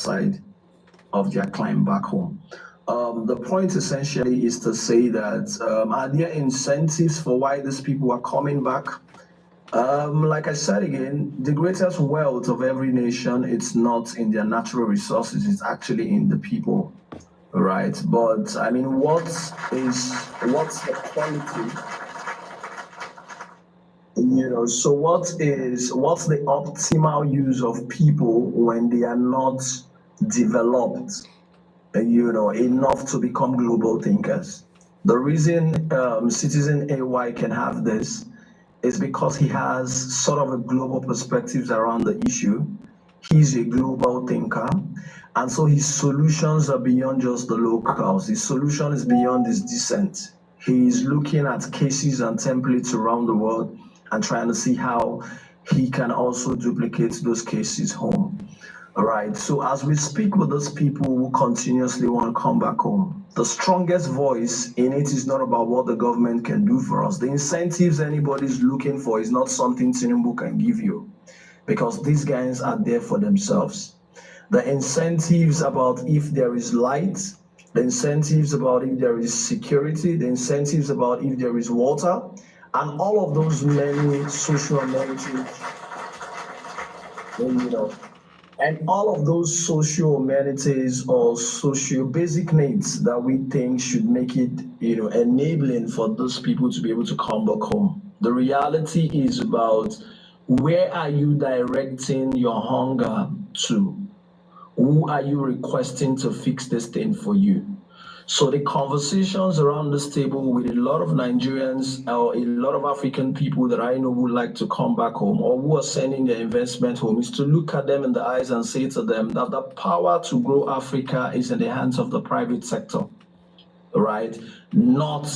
side of their climb back home. The point essentially is to say that are there incentives for why these people are coming back? Like I said again, the greatest wealth of every nation, it's not in their natural resources, it's actually in the people, right? But I mean, what's the quality? So what's the optimal use of people when they are not developed, enough to become global thinkers? The reason Citizen AY can have this is because he has sort of a global perspectives around the issue. He's a global thinker, and so his solutions are beyond just the locals. His solution is beyond his descent. He's looking at cases and templates around the world and trying to see how he can also duplicate those cases home. All right, so as we speak with those people who continuously want to come back home, the strongest voice in it is not about what the government can do for us. The incentives anybody's looking for is not something Tinubu can give you, because these guys are there for themselves. The incentives about if there is light, the incentives about if there is security, the incentives about if there is water, and all of those many social amenities, and all of those social amenities or social basic needs that we think should make it, enabling for those people to be able to come back home. The reality is about where are you directing your hunger to? Who are you requesting to fix this thing for you? So the conversations around this table with a lot of Nigerians or a lot of African people that I know would like to come back home or who are sending their investment home is to look at them in the eyes and say to them that the power to grow Africa is in the hands of the private sector, right? Not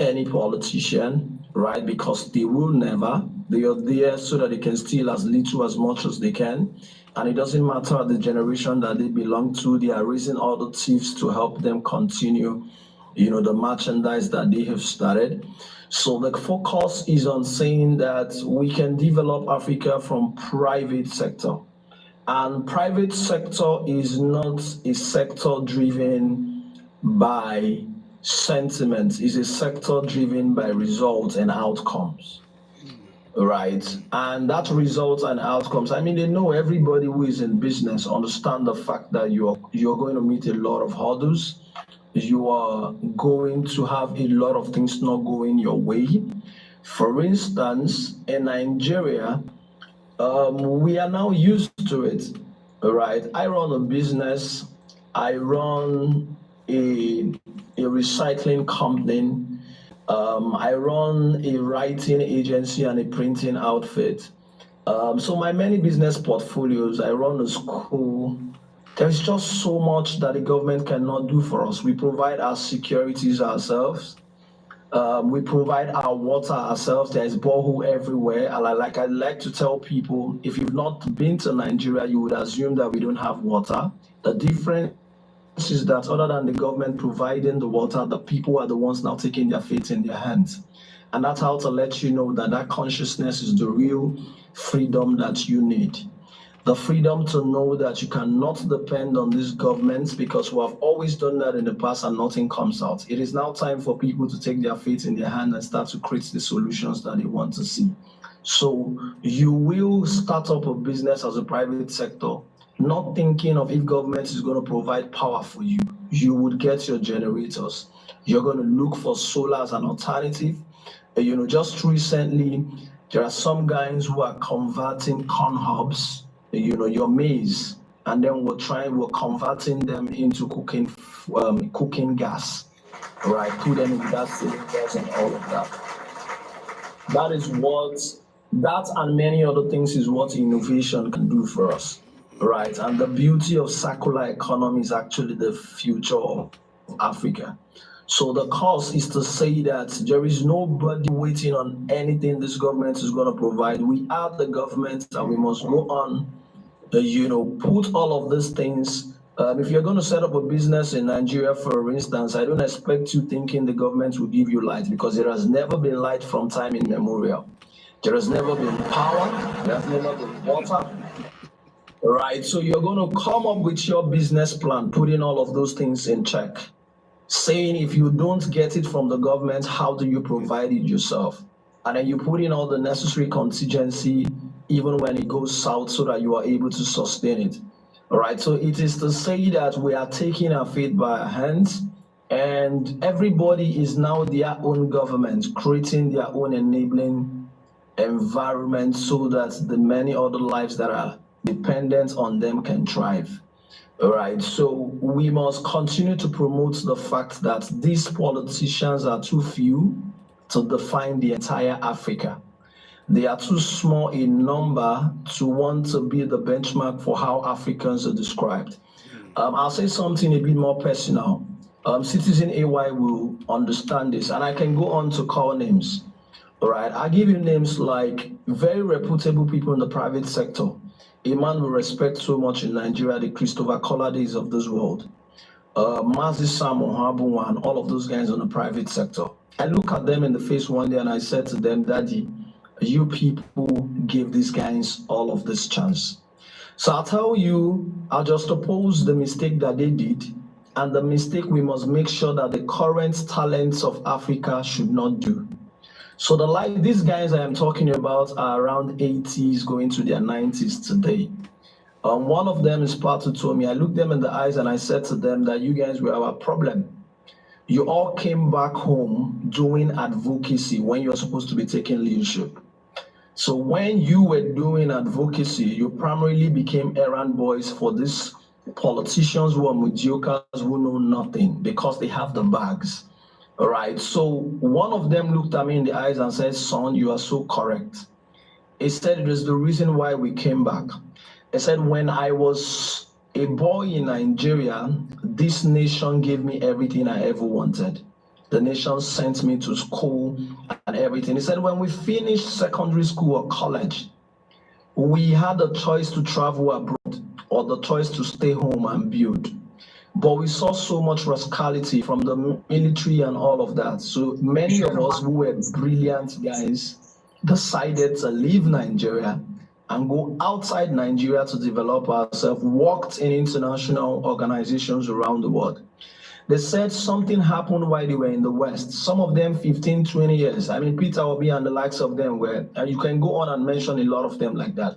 any politician, right? Because they will never. They are there so that they can steal as little as much as they can. And it doesn't matter the generation that they belong to, they are raising all the thieves to help them continue, the merchandise that they have started. So the focus is on saying that we can develop Africa from private sector. And private sector is not a sector driven by sentiment, it's a sector driven by results and outcomes. Right, and that results and outcomes. I mean, they know everybody who is in business understand the fact that you're going to meet a lot of hurdles. You are going to have a lot of things not going your way. For instance, in Nigeria, we are now used to it. Right, I run a business. I run a recycling company. I run a writing agency and a printing outfit. So my many business portfolios, I run a school. There's just so much that the government cannot do for us. We provide our securities ourselves. We provide our water ourselves. There's borehole everywhere. And I like to tell people, if you've not been to Nigeria, you would assume that we don't have water. The difference is that other than the government providing the water, the people are the ones now taking their fate in their hands. And that's how to let you know that that consciousness is the real freedom that you need. The freedom to know that you cannot depend on these governments, because we have always done that in the past and nothing comes out. It is now time for people to take their fate in their hand and start to create the solutions that they want to see. So you will start up a business as a private sector, not thinking of if government is going to provide power for you. You would get your generators. You're going to look for solar as an alternative. Just recently, there are some guys who are converting corn hubs, your maize, and then we're converting them into cooking gas, right? Put them in gas cylinders and all of that. That and many other things is what innovation can do for us. Right, and the beauty of circular economy is actually the future of Africa. So the cause is to say that there is nobody waiting on anything this government is going to provide. We are the government, and we must go on, put all of these things. If you're going to set up a business in Nigeria, for instance, I don't expect you thinking the government will give you light, because there has never been light from time immemorial. There has never been power. There has never been water. right? So you're going to come up with your business plan, putting all of those things in check, saying if you don't get it from the government, how do you provide it yourself? And then you put in all the necessary contingency, even when it goes south, so that you are able to sustain it. All right. So it is to say that we are taking our fate by our hands, and everybody is now their own government, creating their own enabling environment so that the many other lives that are dependent on them can thrive. All right, so we must continue to promote the fact that these politicians are too few to define the entire Africa. They are too small in number to want to be the benchmark for how Africans are described. I'll say something a bit more personal. Citizen AY will understand this, and I can go on to call names. All right, I give you names like very reputable people in the private sector. A man we respect so much in Nigeria, the Christopher Colades of this world, Mazi Samo, Habunwa, and all of those guys in the private sector. I look at them in the face one day and I said to them, Daddy, you people give these guys all of this chance. So I'll tell you, I'll just oppose the mistake that they did, and the mistake we must make sure that the current talents of Africa should not do. So these guys I am talking about are around 80s going to their 90s today. One of them is Plato told me, I looked them in the eyes and I said to them that you guys were our problem. You all came back home doing advocacy when you're supposed to be taking leadership. So when you were doing advocacy, you primarily became errand boys for these politicians who are mediocres, who know nothing because they have the bags. All right, so one of them looked at me in the eyes and said, son, you are so correct. He said it is the reason why we came back. He said, when I was a boy in Nigeria, this nation gave me everything I ever wanted. The nation sent me to school and everything. He said, when we finished secondary school or college, we had a choice to travel abroad or the choice to stay home and build. But we saw so much rascality from the military and all of that. So many of us who were brilliant guys decided to leave Nigeria and go outside Nigeria to develop ourselves, worked in international organizations around the world. They said something happened while they were in the West. Some of them 15, 20 years. I mean, Peter Obi and the likes of them were, and you can go on and mention a lot of them like that.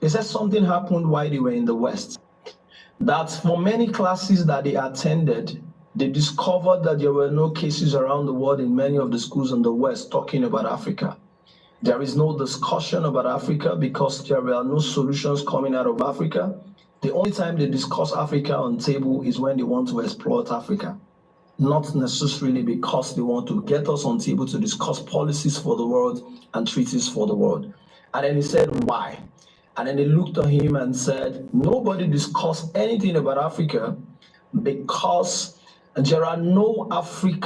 They said something happened while they were in the West. That for many classes that they attended, they discovered that there were no cases around the world in many of the schools in the West talking about Africa. There is no discussion about Africa because there are no solutions coming out of Africa. The only time they discuss Africa on table is when they want to exploit Africa, not necessarily because they want to get us on table to discuss policies for the world and treaties for the world. And then he said, why? And then they looked at him and said, nobody discussed anything about Africa because there are nobody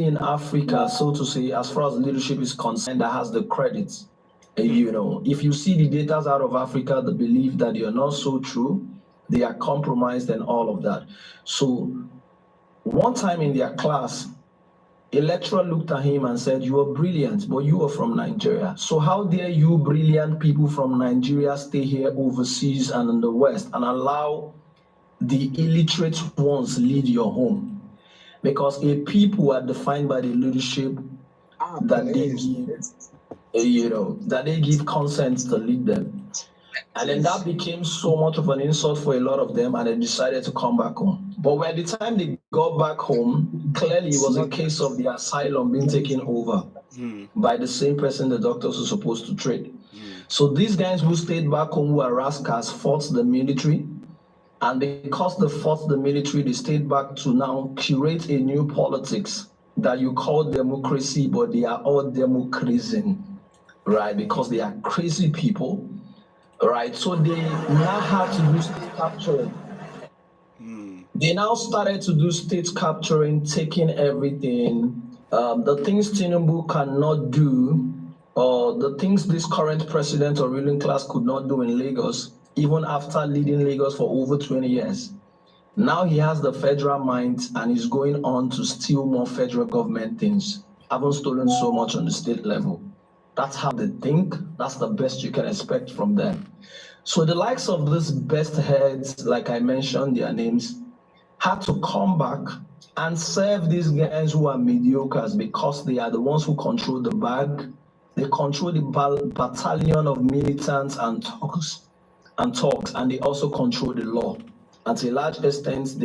in Africa, so to say, as far as leadership is concerned, that has the credit. You know, if you see the data out of Africa, the belief that they are not so true, they are compromised and all of that. So one time in their class, a lecturer looked at him and said, you are brilliant, but you are from Nigeria. So how dare you brilliant people from Nigeria stay here overseas and in the West and allow the illiterate ones lead your home? Because a people are defined by the leadership that they give, that they give consent to lead them. And then that became so much of an insult for a lot of them, and they decided to come back home. But by the time they got back home, clearly it was a case of the asylum being taken over by the same person the doctors were supposed to treat. So these guys who stayed back home, who are rascals, fought the military. And because they fought the military, they stayed back to now curate a new politics that you call democracy, but they are all democrazing, right? Because they are crazy people. Right, so they now had to do state capturing. They now started to do state capturing, taking everything. The things Tinubu cannot do, or the things this current president or ruling class could not do in Lagos, even after leading Lagos for over 20 years. Now he has the federal mind and is going on to steal more federal government things. Haven't stolen so much on the state level. That's how they think. That's the best you can expect from them. So the likes of these best heads, like I mentioned their names, had to come back and serve these guys who are mediocres because they are the ones who control the bag. They control the battalion of militants and talks, and they also control the law. And to a large extent,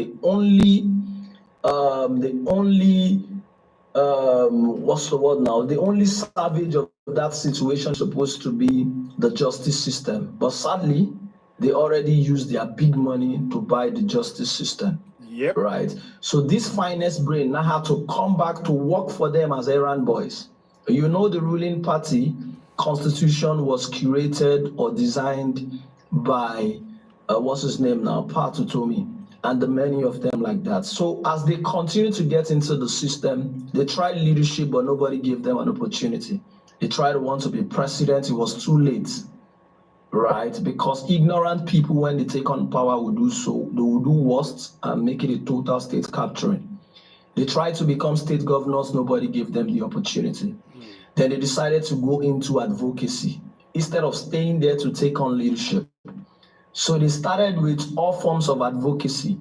what's the word now? The only savage of that situation is supposed to be the justice system. But sadly, they already used their big money to buy the justice system. Yep. Right. So this finest brain now had to come back to work for them as errand boys. You know, the ruling party constitution was curated or designed by what's his name now, Patutomi, and the many of them like that. So as they continue to get into the system, they tried leadership, but nobody gave them an opportunity. They tried to want to be president, it was too late. Right? Because ignorant people, when they take on power, will do so. They will do worst and make it a total state capturing. They tried to become state governors, nobody gave them the opportunity. Then they decided to go into advocacy instead of staying there to take on leadership. So they started with all forms of advocacy.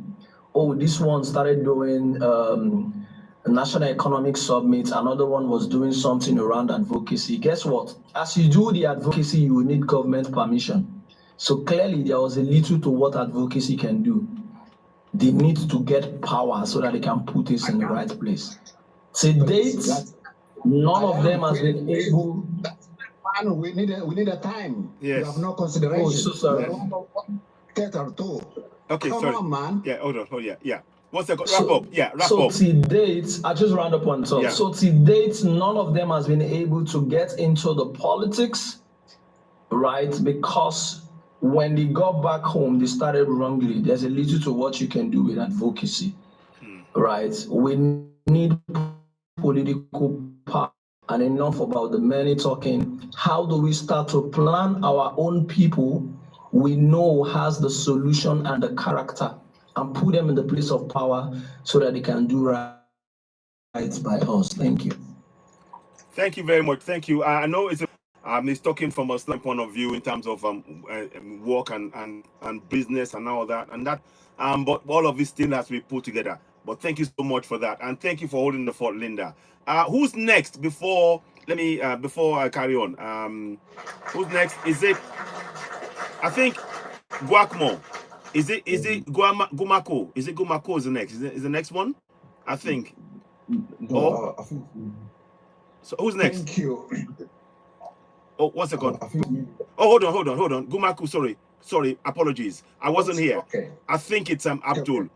Oh, this one started doing a National Economic Summit. Another one was doing something around advocacy. Guess what? As you do the advocacy, you will need government permission. So clearly there was a little to what advocacy can do. They need to get power so that they can put this in the right place. To date, none of them has been able. We need a time. Yes. You have no consideration. Oh, so sorry. Okay, Come sorry. on, man. Yeah, hold on. Yeah. 1 second. Wrap up. Yeah, wrap so up. to date, I just round up on top. Yeah. So to date, none of them has been able to get into the politics, right? Because when they got back home, they started wrongly. There's a little to what you can do with advocacy, right? We need political power. And enough about the many talking. How do we start to plan our own people we know has the solution and the character and put them in the place of power so that they can do right by us? Thank you. Thank you very much. Thank you. I know he's talking from a slant point of view in terms of work and business and all that but all of it still has to be put together. But thank you so much for that, and thank you for holding the fort, Linda. Who's next? Before I carry on, who's next? Is it? I think Guacmo. Is it Gumako? Is it Gumako? Is the next? Is the next one? I think. No, I think. So who's next? Thank you. Oh, 1 second. I think. Oh, hold on. Gumaku, sorry, apologies. I wasn't here. Okay. I think it's Abdul.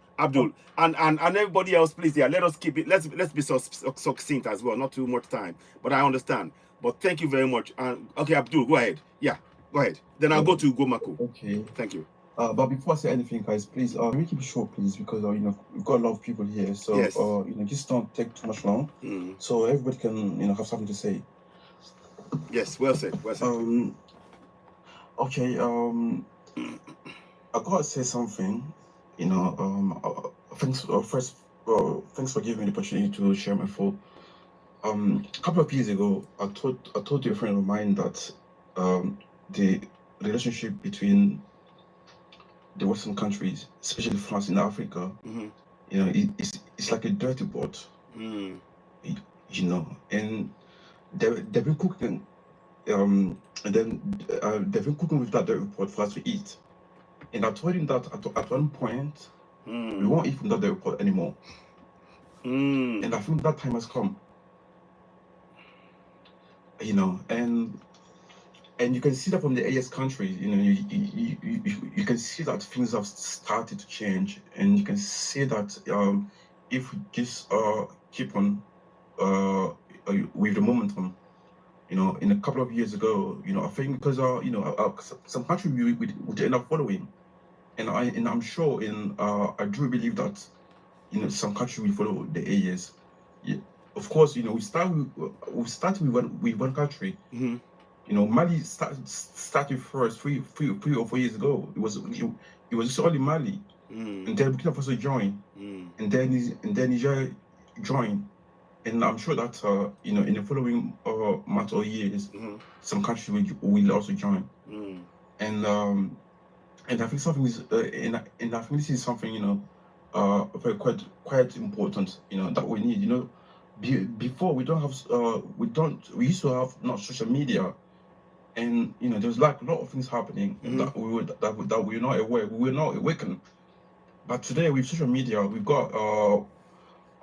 And everybody else, please, yeah, let us keep it. Let's be succinct as well, not too much time. But I understand. But thank you very much. Okay, Abdul, go ahead. Yeah, go ahead. Then I'll go to Gumaku. Okay. Thank you. But before I say anything, guys, please, make it short, please, because we've got a lot of people here. So Yes. Just don't take too much long. So everybody can have something to say. Yes, well said. Okay. I gotta say something. Thanks for giving me the opportunity to share my thought. A couple of years ago, I told a friend of mine that the relationship between the Western countries, especially France in Africa, it's like a dirty pot. And they've been cooking, and then they've been cooking with that dirty pot for us to eat. And I told him that at one point, we won't eat from that dirty pot anymore. And I think that time has come. And you can see that from the AS countries, you can see that things have started to change, and you can see that if we just keep on with the momentum, in a couple of years ago, I think because some countries would end up following, and I'm sure I do believe that some countries will follow the AS. Yeah. Of course, we start with one country. Mali started first three or 4 years ago. It was just only Mali, and then Burkina Faso joined, and then Niger joined, and I'm sure that in the following months or years, some countries will also join, and And I think something is and I think this is something, very quite important, that we need. Before we don't have we used to have not social media, and there's like a lot of things happening that we're not aware, we were not awakened. But today with social media, we've got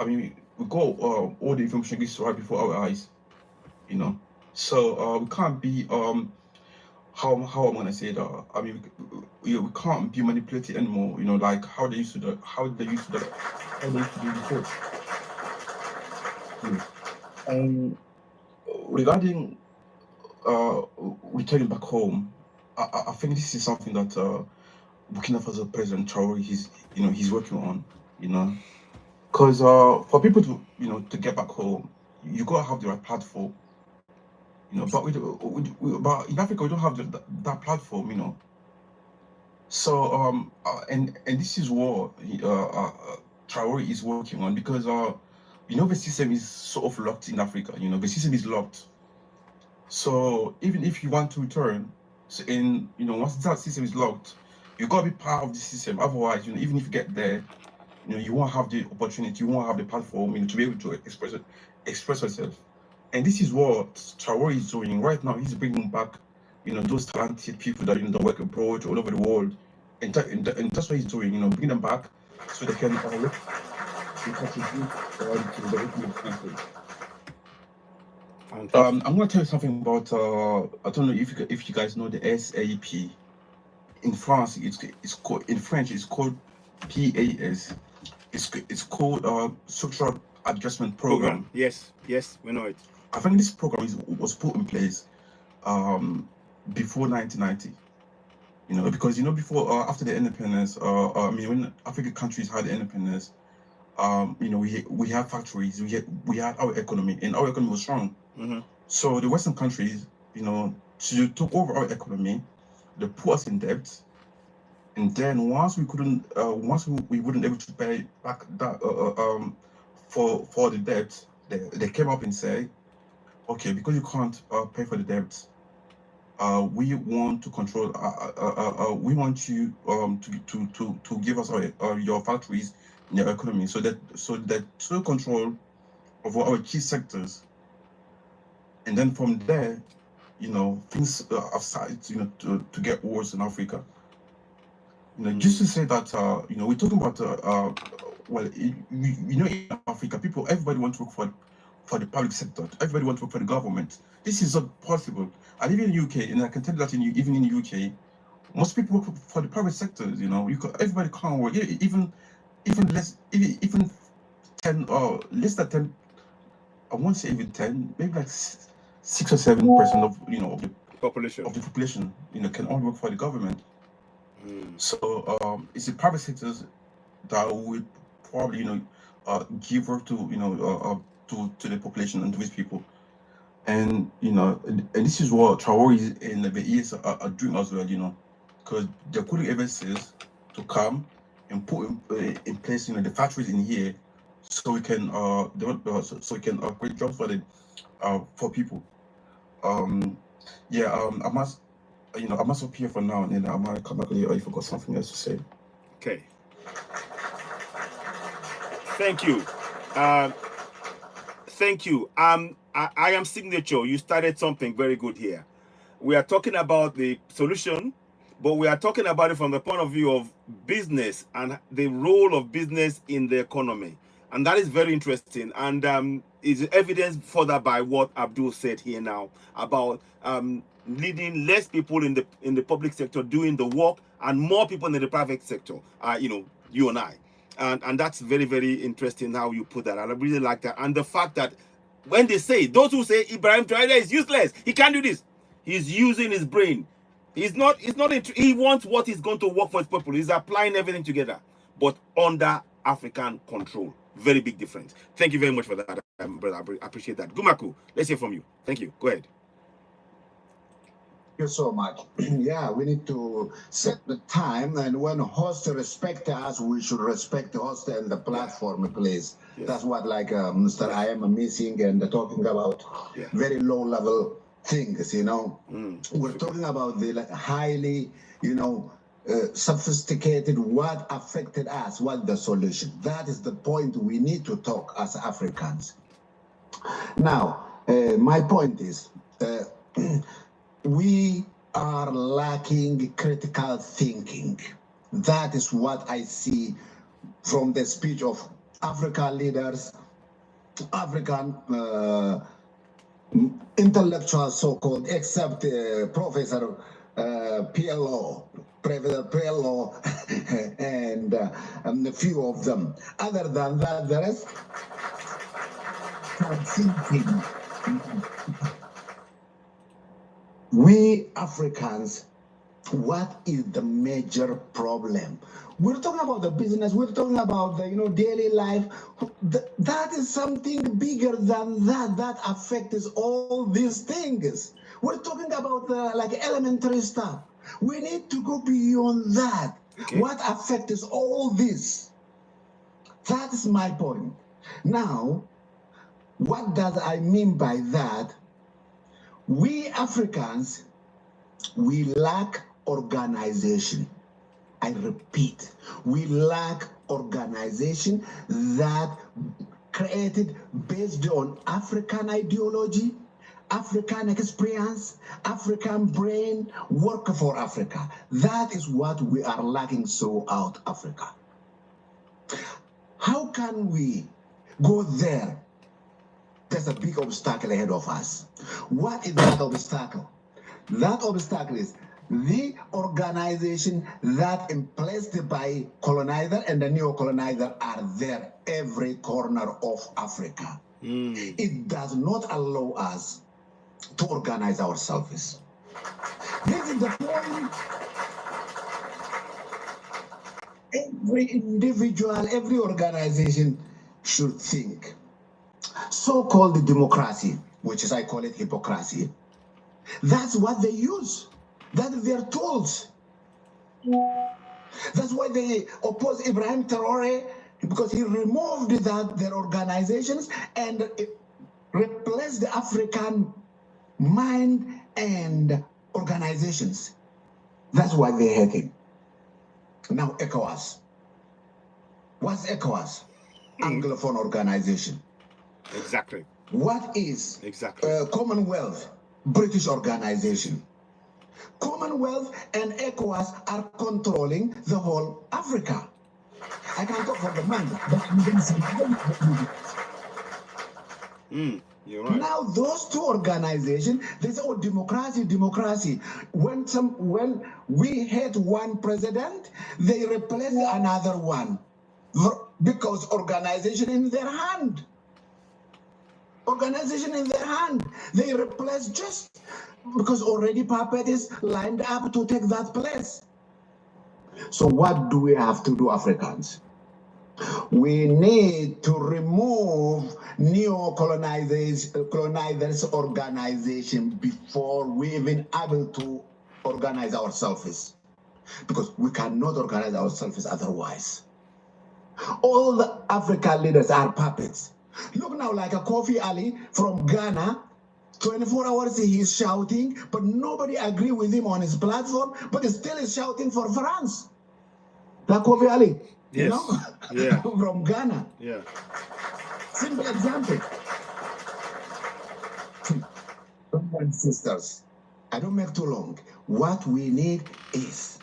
we got all the information is right before our eyes, so we can't be how I'm gonna say that. I mean, we can't be manipulated anymore. Like how they used to do, how they used to do before. And regarding returning back home, I think this is something that Burkina Faso President Traore he's working on. Because for people to get back home, you gotta have the right platform. But but in Africa we don't have that platform. So and this is what Traore is working on, because the system is sort of locked in Africa. The system is locked. So even if you want to return, once that system is locked, you gotta be part of the system. Otherwise, even if you get there, you won't have the opportunity, you won't have the platform, to be able to express yourself. And this is what Traore is doing right now. He's bringing back, those talented people that that work abroad all over the world, and that's what he's doing. Bring them back so they can contribute to the development of the country. I'm going to tell you something about. I don't know if you guys know the SAP. In France, it's called, in French it's called PAS. It's called Structural Adjustment Program. Yes, we know it. I think this program was put in place before 1990. Because before after the independence, when African countries had independence, we had factories, we had our economy, and our economy was strong. So the Western countries, took over our economy, they put us in debt, and then once we wouldn't able to pay back that for the debt, they came up and say, okay, because you can't pay for the debt, we want to control. We want you to give us your factories and your economy, so that total control over our key sectors. And then from there, things have started to get worse in Africa. Just to say that we're talking about in Africa, everybody wants to work for the public sector. Everybody wants to work for the government. This is not possible. And even in UK, and I can tell you that even in the UK, most people work for the private sectors. Everybody can't work. Even less, even 10 or less than 10. I won't say even 10, maybe like 6 or 7% of of the population can only work for the government. So it's the private sectors that would probably give work to to the population and to these people. And and this is what Traore and the ES are doing as well, because they're putting emphasis to come and put in place the factories in here, so we can so we can create jobs for people. I must stop here for now, and then I might come back later if I got something else to say. Okay. Thank you. Thank you. I am Signature. You started something very good here. We are talking about the solution, but we are talking about it from the point of view of business and the role of business in the economy. And that is very interesting, and is evidenced further by what Abdul said here now about leading less people in the public sector doing the work and more people in the private sector. You and I, and that's very, very interesting how you put that. And I really like that, and the fact that when they say, those who say Ibrahim Traore is useless, he can't do this, he's using his brain. He wants what is going to work for his people. He's applying everything together, but under African control. Very big difference. Thank you very much for that, brother. I appreciate that. Gumaku, let's hear from you. Thank you. Go ahead. Thank you so much. Yeah, we need to set the time, and when hosts respect us, we should respect the host and the platform, please. Yes. That's what Mr. I am missing, and talking about very low level things. We're talking about the highly sophisticated what affected us, what the solution. That is the point we need to talk as Africans. Now, my point is, we are lacking critical thinking. That is what I see from the speech of African leaders, African intellectuals, so-called, except Professor PLO, Professor PLO, and a few of them. Other than that, the rest are thinking. We Africans, what is the major problem? We're talking about the business, we're talking about the daily life. That is something bigger than that affects all these things. We're talking about like elementary stuff. We need to go beyond that. Okay. What affects all this? That is my point. Now, what does I mean by that? We Africans, we lack organization. I repeat, we lack organization that created based on African ideology, African experience, African brain, work for Africa. That is what we are lacking throughout Africa. How can we go there? There's a big obstacle ahead of us. What is that obstacle? That obstacle is the organization that implaced by colonizer and the neo-colonizer are there every corner of Africa. It does not allow us to organize ourselves. This is the point. Every individual, every organization should think. So-called democracy, which is, I call it hypocrisy, that's what they use. That's their tools. That's why they oppose Ibrahim Traore, because he removed their organizations and replaced the African mind and organizations. That's why they hate him. Now ECOWAS. What's ECOWAS? Anglophone organization. Exactly. What is exactly Commonwealth? British organization. Commonwealth and ECOWAS are controlling the whole Africa. I can't talk for the man, but I'm going to say you're right. Now those two organizations, they say, oh, democracy, democracy. When we had one president, they replaced another one because organization in their hand. Organization in their hand. They replace just because already puppet is lined up to take that place. So what do we have to do, Africans? We need to remove neo-colonizers' organization before we even able to organize ourselves, because we cannot organize ourselves otherwise. All the African leaders are puppets. Look now, like a Kofi Ali from Ghana, 24 hours he is shouting, but nobody agree with him on his platform, but he still is shouting for France. Like Kofi Ali, yes. You know, yeah. from Ghana. Yeah. Simple example. Brothers and sisters, I don't make too long. What we need is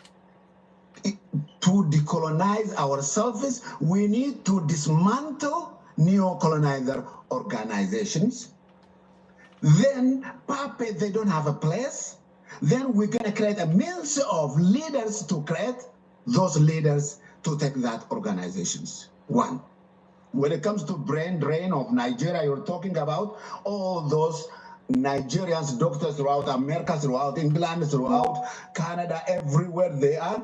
to decolonize ourselves. We need to dismantle neo-colonizer organizations. Then puppets, they don't have a place. Then we're going to create a means of leaders to create those leaders to take that organizations. One. When it comes to brain drain of Nigeria, you're talking about all those Nigerians, doctors throughout America, throughout England, throughout Canada, everywhere they are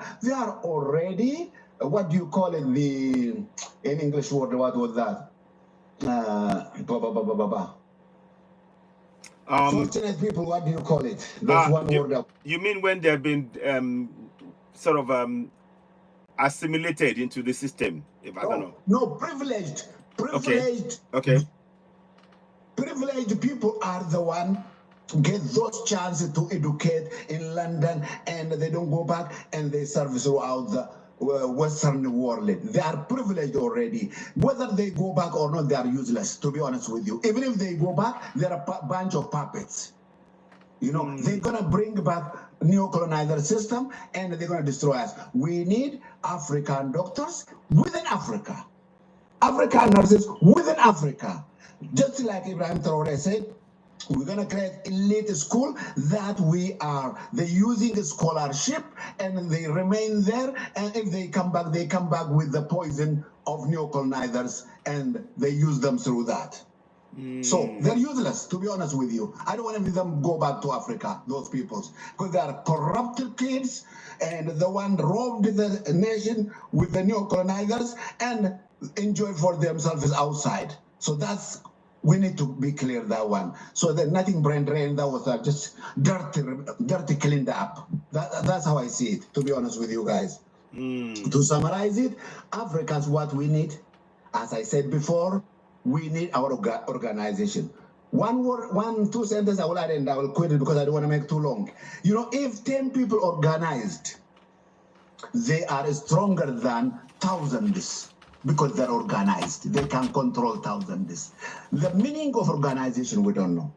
already, what do you call it, in English word, what was that? Fortunate people, what do you call it? That's one word. You mean when they've been sort of assimilated into the system? If I don't know. No, privileged. Okay. Privileged people are the one get those chances to educate in London, and they don't go back and they serve throughout the Western world. They are privileged already. Whether they go back or not, they are useless, to be honest with you. Even if they go back, they're a bunch of puppets. You know, they're going to bring back neo-colonizer system, and they're going to destroy us. We need African doctors within Africa, African nurses within Africa. Just like Ibrahim Traore said, we're going to create elite school that they're using the scholarship, and they remain there. And if they come back with the poison of neo-colonizers, and they use them through that. So they're useless, to be honest with you. I don't want to see them go back to Africa, those peoples, because they are corrupted kids, and the one robbed the nation with the neo-colonizers and enjoy for themselves outside. So we need to be clear that one. So that nothing brain drain, that was just dirty cleaned up. That's how I see it, to be honest with you guys. To summarize it, Africa's what we need. As I said before, we need our organization. Two sentences I will add, and I will quit it because I don't want to make too long. You know, if 10 people organized, they are stronger than thousands because they're organized. They can control thousands. The meaning of organization, we don't know.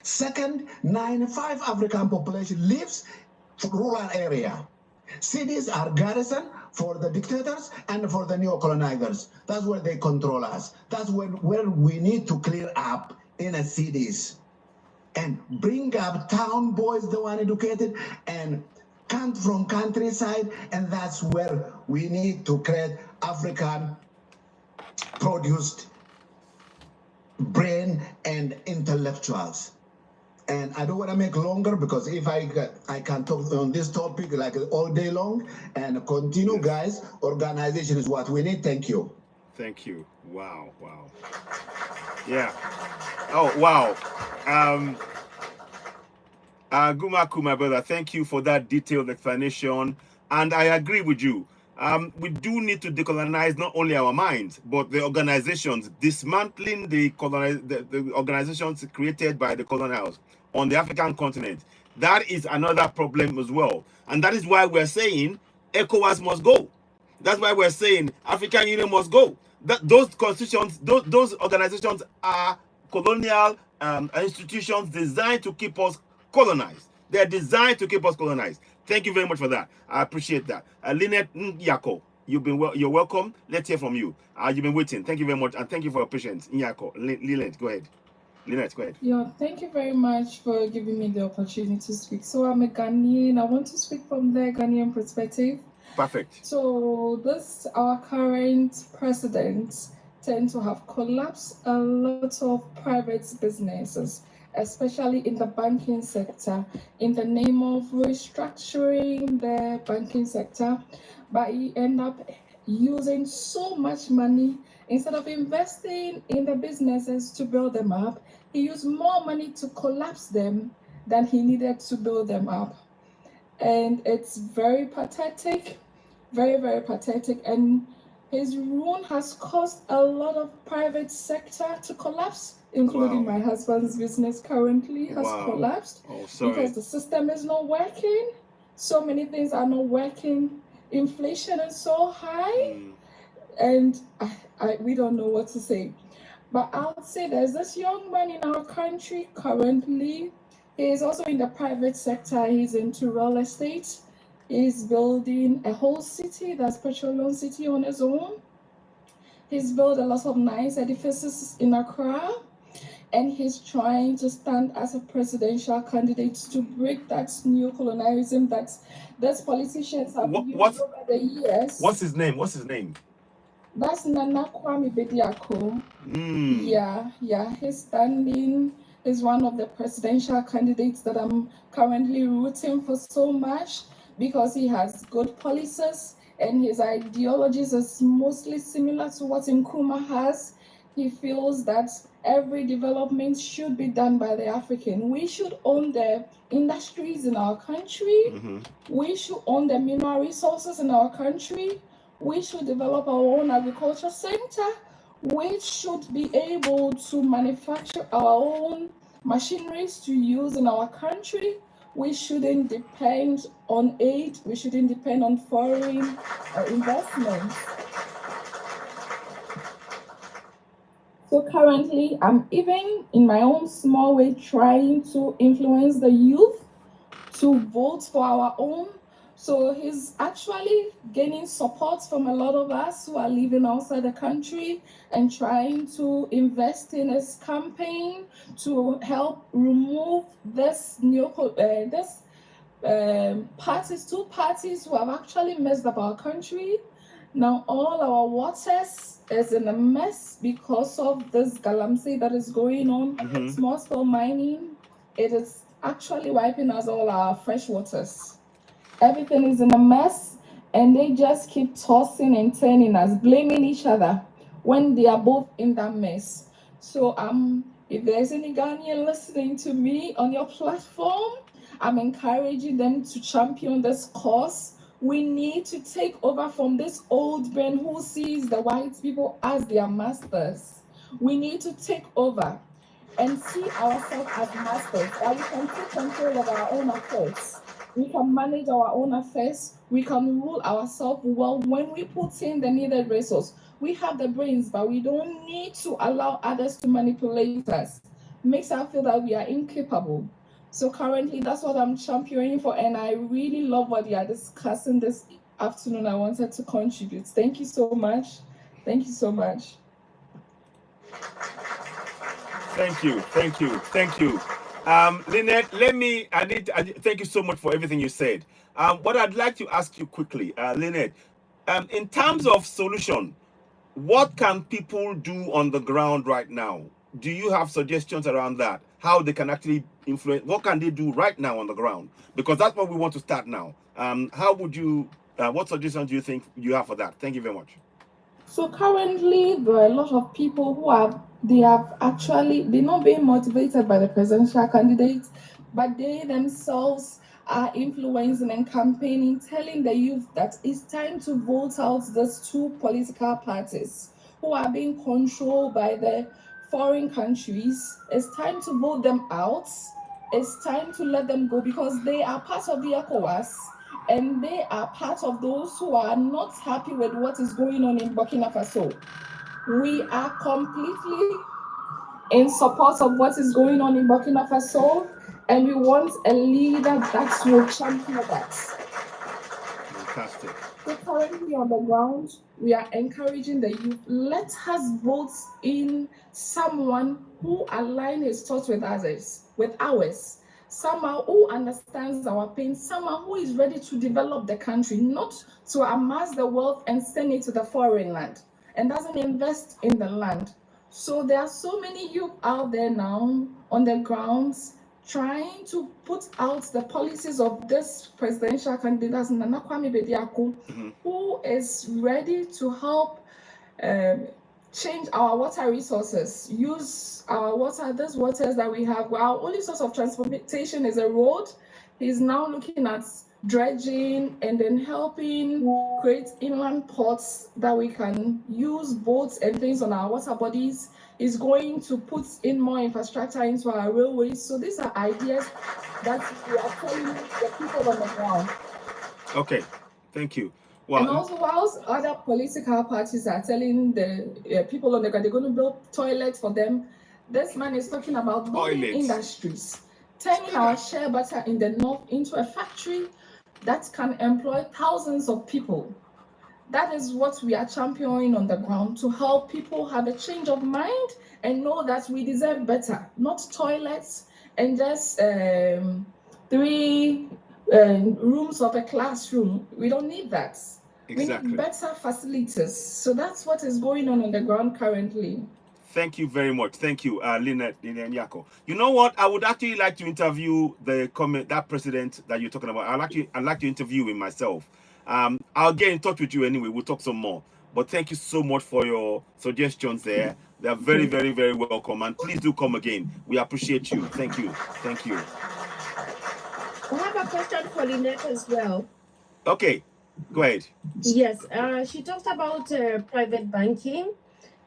Second, 95% African population lives in rural area. Cities are garrison for the dictators and for the neo-colonizers. That's where they control us. That's where we need to clear up in the cities and bring up town boys, the one educated, and come from countryside, and that's where we need to create African produced brain and intellectuals. And I don't want to make longer, because if I can talk on this topic like all day long and continue, guys. Organization is what we need. Thank you. Thank you. Wow. Yeah. Oh, wow. Gumaku, my brother, thank you for that detailed explanation. And I agree with you. We do need to decolonize not only our minds, but the organizations, dismantling the organizations created by the colonials on the African continent. That is another problem as well. And that is why we're saying ECOWAS must go. That's why we're saying African Union must go. Those constitutions, those organizations are colonial institutions designed to keep us colonized. They're designed to keep us colonized. Thank you very much for that. I appreciate that. Lynette Nyako, you're welcome. Let's hear from you. You've been waiting. Thank you very much, and thank you for your patience. Nyako, Lynette, go ahead. Lynette, go ahead. Yeah, thank you very much for giving me the opportunity to speak. So I'm a Ghanaian. I want to speak from the Ghanaian perspective. Perfect. So our current presidents tend to have collapsed a lot of private businesses, especially in the banking sector, in the name of restructuring the banking sector, but you end up using so much money. Instead of investing in the businesses to build them up, he used more money to collapse them than he needed to build them up. And it's very pathetic, very, very pathetic. And his ruin has caused a lot of private sector to collapse, including my husband's business currently has collapsed because the system is not working. So many things are not working. Inflation is so high, and we don't know what to say. But I would say there's this young man in our country currently. He is also in the private sector. He's into real estate. He's building a whole city, that's Petroleum City, on his own. He's built a lot of nice edifices in Accra, and he's trying to stand as a presidential candidate to break that new colonialism that these politicians have used over the years. What's his name? That's Nana Kwame Bediako. Yeah, he's standing. He's one of the presidential candidates that I'm currently rooting for so much, because he has good policies and his ideologies is mostly similar to what Nkrumah has. He feels that every development should be done by the African. We should own the industries in our country. We should own the mineral resources in our country. We should develop our own agriculture center. We should be able to manufacture our own machineries to use in our country, we shouldn't depend on aid, we shouldn't depend on foreign investments. So currently, I'm even in my own small way trying to influence the youth to vote for our own. So he's actually gaining support from a lot of us who are living outside the country and trying to invest in his campaign to help remove this parties, two parties who have actually messed up our country. Now all our waters is in a mess because of this galamsey that is going on, small scale mining. It is actually wiping us all our fresh waters. Everything is in a mess, and they just keep tossing and turning us, blaming each other when they are both in that mess. So if there's any Ghanaian listening to me on your platform, I'm encouraging them to champion this cause. We need to take over from this old man who sees the white people as their masters. We need to take over and see ourselves as masters, that we can take control of our own affairs. We can manage our own affairs. We can rule ourselves well when we put in the needed resource. We have the brains, but we don't need to allow others to manipulate us. Makes us feel that we are incapable. So currently, that's what I'm championing for, and I really love what you are discussing this afternoon. I wanted to contribute. Thank you so much. Thank you so much. Thank you. Lynette, thank you so much for everything you said. What I'd like to ask you quickly, Lynette, in terms of solution, what can people do on the ground right now? Do you have suggestions around that? How they can actually influence? What can they do right now on the ground? Because that's what we want to start now. How would you? What suggestions do you think you have for that? Thank you very much. So currently, there are a lot of people who they're not being motivated by the presidential candidates, but they themselves are influencing and campaigning, telling the youth that it's time to vote out these two political parties who are being controlled by the foreign countries. It's time to vote them out. It's time to let them go because they are part of the ECOWAS. And they are part of those who are not happy with what is going on in Burkina Faso. We are completely in support of what is going on in Burkina Faso, and we want a leader that will champion that. Fantastic. So currently on the ground, we are encouraging the youth, let us vote in someone who aligns his thoughts with ours. Someone who understands our pain, someone who is ready to develop the country, not to amass the wealth and send it to the foreign land, and doesn't invest in the land. So there are so many youth out there now on the grounds trying to put out the policies of this presidential candidate, Nana Kwame Bediako, who is ready to help change our water resources, use our water, these waters that we have. Our only source of transportation is a road. He's now looking at dredging and then helping create inland ports that we can use boats and things on our water bodies. Is going to put in more infrastructure into our railways. So these are ideas that we are telling the people on the ground. Okay, thank you. Well, and also, whilst other political parties are telling the people on the ground they're going to build toilets for them, this man is talking about building industries, turning our shea butter in the north into a factory that can employ thousands of people. That is what we are championing on the ground, to help people have a change of mind and know that we deserve better, not toilets and just 3 rooms of a classroom. We don't need that. Exactly. We need better facilities. So that's what is going on the ground currently. Thank you very much. Thank you, Lynette Nyako. You know what? I would actually like to interview that president that you're talking about. I'd like to interview him myself. I'll get in touch with you anyway. We'll talk some more. But thank you so much for your suggestions there. They are very, very, very welcome. And please do come again. We appreciate you. Thank you. Thank you. I have a question for Lynette as well. Okay, go ahead. Yes, she talked about private banking.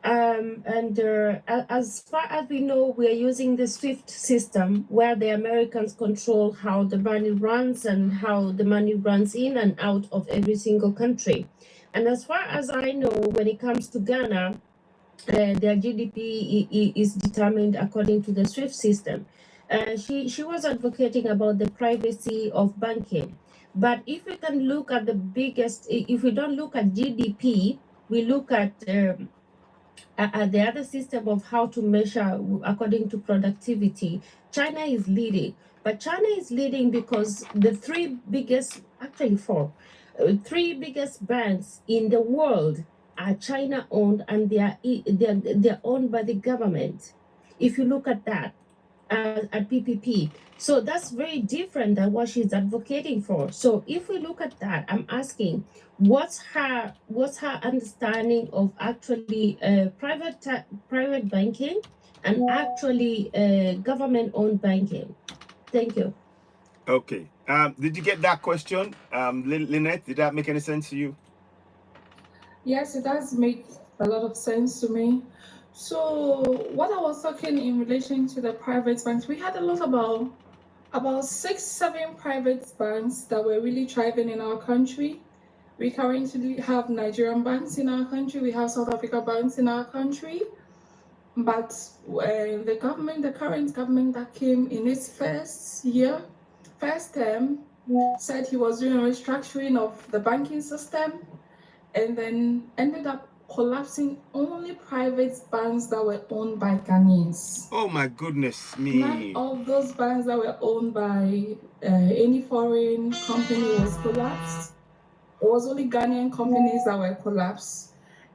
As far as we know, we are using the SWIFT system where the Americans control how the money runs and how the money runs in and out of every single country. And as far as I know, when it comes to Ghana, their GDP is determined according to the SWIFT system. She was advocating about the privacy of banking. But if we can look at the biggest, if we don't look at GDP, we look at the other system of how to measure according to productivity. China is leading, but China is leading because the three biggest, actually four, three biggest banks in the world are China owned, and they're owned by the government. If you look at that, at PPP. So that's very different than what she's advocating for. So if we look at that, I'm asking, what's her understanding of actually private banking and actually government-owned banking? Thank you. Okay. Did you get that question, Lynette? Did that make any sense to you? Yes, it does make a lot of sense to me. So what I was talking in relation to the private banks, we had a lot about 6-7 private banks that were really thriving in our country. We currently have Nigerian banks in our country. We have South Africa banks in our country. But the current government that came in its first term, said he was doing a restructuring of the banking system, and then ended up collapsing only private banks that were owned by Ghanaians. Oh my goodness me. None of those banks that were owned by any foreign company was collapsed. It was only Ghanaian companies that were collapsed.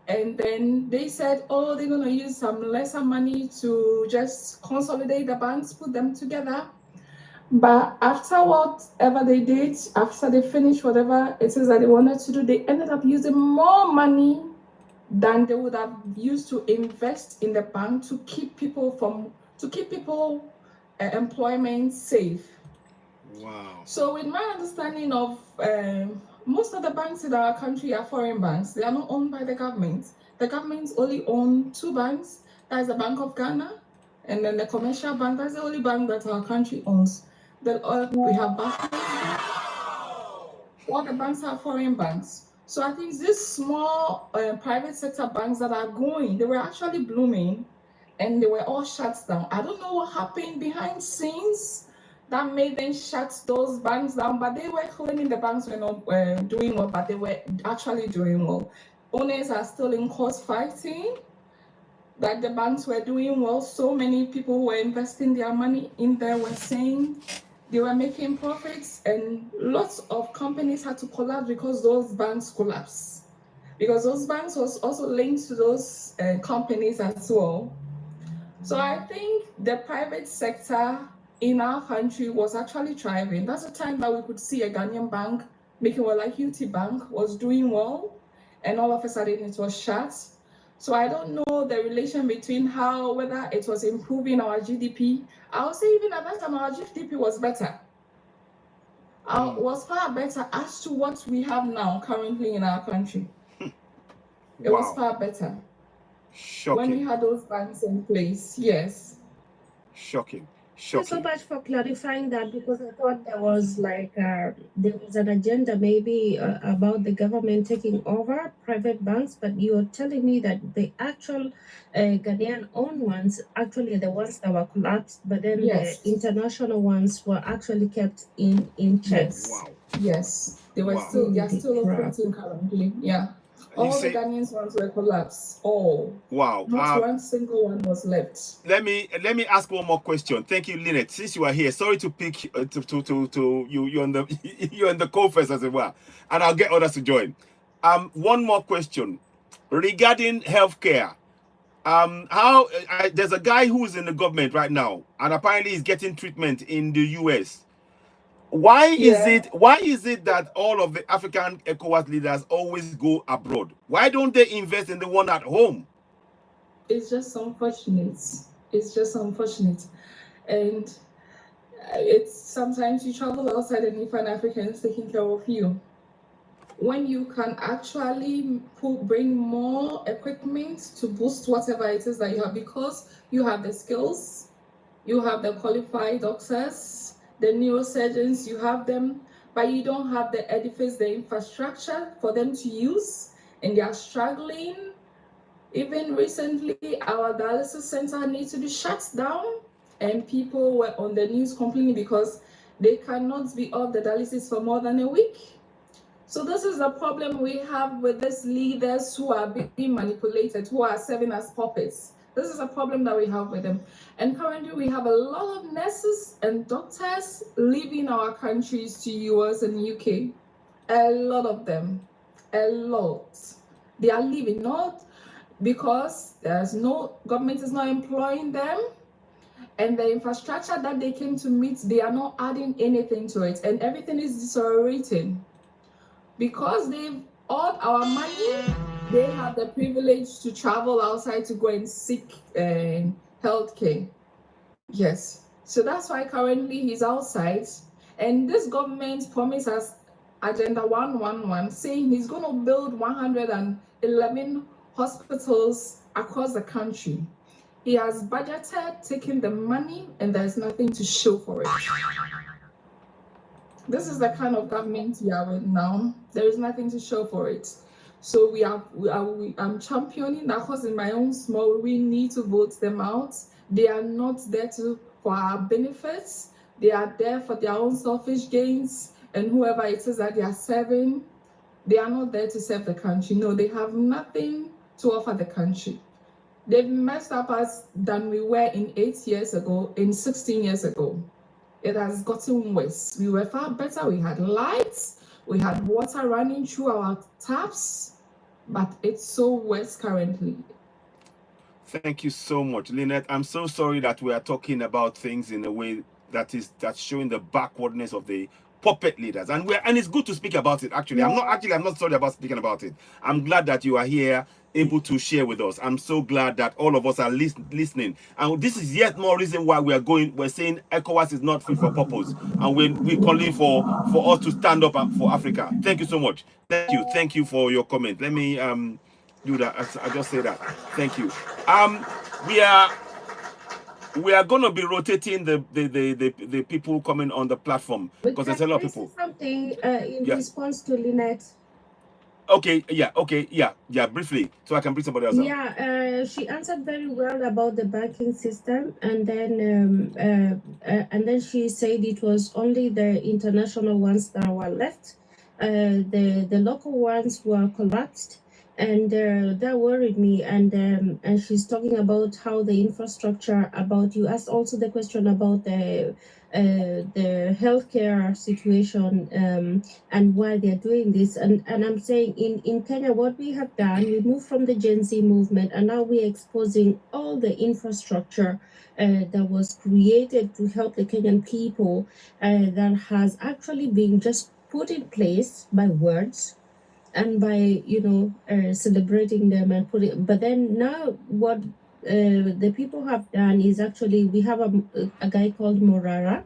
And then they said, oh, they're going to use some lesser money to just consolidate the banks, put them together. But after whatever they did, after they finished whatever it is that they wanted to do, they ended up using more money than they would have used to invest in the bank to keep people employment safe. Wow. So with my understanding of most of the banks in our country are foreign banks. They are not owned by the government. The government only owns 2 banks. That is the Bank of Ghana, and then the commercial bank. That's the only bank that our country owns. Then we have Barclays. All the banks are foreign banks. So I think these small private sector banks that are going, they were actually blooming, and they were all shut down. I don't know what happened behind scenes that made them shut those banks down, but they were claiming the banks were not doing well, but they were actually doing well. Owners are still in court fighting that the banks were doing well. So many people who were investing their money in there were saying they were making profits, and lots of companies had to collapse because those banks collapsed. Because those banks was also linked to those companies as well. So I think the private sector in our country was actually thriving. That's the time that we could see a Ghanaian bank making well, like UT Bank was doing well, and all of a sudden it was shut. So I don't know the relation between whether it was improving our GDP. I would say even at that time our GDP was better. Was far better as to what we have now currently in our country. It was far better. Shocking. When we had those banks in place, yes. Shocking. Thank you so much for clarifying that, because I thought there was there was an agenda maybe about the government taking over private banks, but you're telling me that the actual Ghanaian owned ones actually are the ones that were collapsed, but then Yes. the international ones were actually kept in check. Yes. Wow. Yes. They are still operating currently. Yeah. All the Ghanaian ones were collapsed. All. Wow. Not one single one was left. Let me ask one more question. Thank you, Lynette. Since you are here, sorry to pick you're on the you're in the call first as well, and I'll get others to join. One more question regarding healthcare. There's a guy who's in the government right now, and apparently he's getting treatment in the US. Why is it that all of the African ECOWAS leaders always go abroad? Why don't they invest in the one at home? It's just unfortunate. It's just unfortunate. And it's sometimes you travel outside and you find Africans taking care of you. when you can actually bring more equipment to boost whatever it is that you have, because you have the skills, you have the qualified doctors, the neurosurgeons, you have them, but you don't have the edifice, the infrastructure for them to use, and they are struggling. Even recently, our dialysis center needs to be shut down, and people were on the news complaining because they cannot be off the dialysis for more than a week. So this is the problem we have with these leaders who are being manipulated, who are serving as puppets. This is a problem that we have with them. And currently we have a lot of nurses and doctors leaving our countries to US and UK. A lot of them, a lot. They are leaving, not because there's no, government is not employing them, and the infrastructure that they came to meet, they are not adding anything to it, and everything is deteriorating. Because they've all our money, they have the privilege to travel outside to go and seek health care. Yes. So that's why currently he's outside. And this government promised us Agenda 111, saying he's going to build 111 hospitals across the country. He has budgeted, taken the money, and there's nothing to show for it. This is the kind of government we are with now. There is nothing to show for it. So I'm championing that, because in my own small, we need to vote them out. They are not there for our benefits. They are there for their own selfish gains, and whoever it is that they are serving, they are not there to serve the country. No, they have nothing to offer the country. They've messed up us than we were in 8 years ago, in 16 years ago. It has gotten worse. We were far better. We had lights, we had water running through our taps, but it's so worse currently. Thank you so much, Lynette. I'm so sorry that we are talking about things in a way that's showing the backwardness of the puppet leaders, and it's good to speak about it. Actually, I'm not sorry about speaking about it. I'm glad that you are here, able to share with us. I'm so glad that all of us are listening, and this is yet more reason why we're saying ECOWAS is not fit for purpose, and we're calling for us to stand up for Africa. Thank you so much. Thank you for your comment. Let me do that. I just say that. Thank you. We are going to be rotating the people coming on the platform, because there's a lot of people. Something in response to Lynette. Okay, briefly, so I can bring somebody else out. Yeah, she answered very well about the banking system, and then she said it was only the international ones that were left. The local ones were collapsed, and that worried me. And she's talking about how the infrastructure. About, you asked also the question about the healthcare situation, and why they're doing this. And I'm saying in Kenya, what we have done, we moved from the Gen Z movement, and now we're exposing all the infrastructure that was created to help the Kenyan people, that has actually been just put in place by words and by celebrating them and putting. But then now what the people have done is, actually we have a guy called Morara.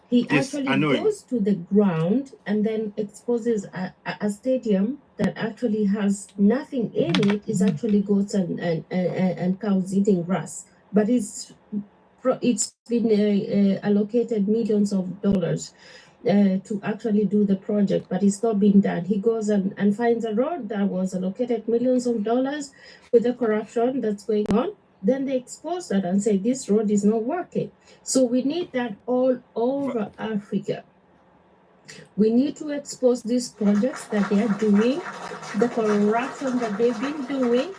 He actually goes to the ground and then exposes a stadium that actually has nothing in it. Is actually goats and cows eating grass, but it's been allocated millions of dollars to actually do the project, but it's not being done. He goes and finds a road that was allocated millions of dollars with the corruption that's going on. Then they expose that and say this road is not working. So we need that all over Africa. We need to expose these projects that they are doing, the corruption that they've been doing,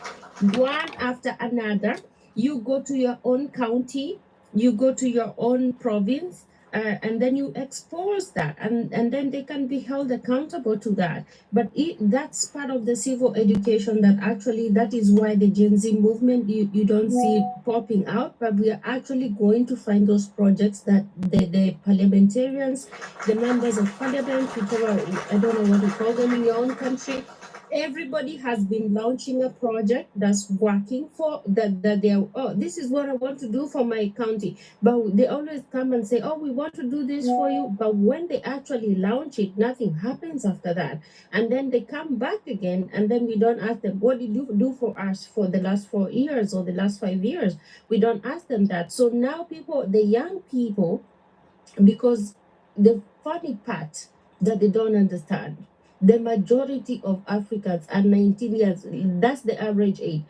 one after another. You go to your own county, you go to your own province, and then you expose that, and then they can be held accountable to that. But that's part of the civil education that is why the Gen Z movement, you don't see it popping out, but we are actually going to find those projects that the parliamentarians, the members of parliament, whichever, I don't know what you call them in your own country, Everybody has been launching a project that's working for that they're, oh, this is what I want to do for my county, but they always come and say, oh, we want to do this for you, but when they actually launch it, nothing happens after that. And then they come back again, and then we don't ask them, what did you do for us for the last 4 years or the last 5 years? We don't ask them that. So now people, the young people, because the funny part that they don't understand, the majority of Africans are 19 years. That's the average age.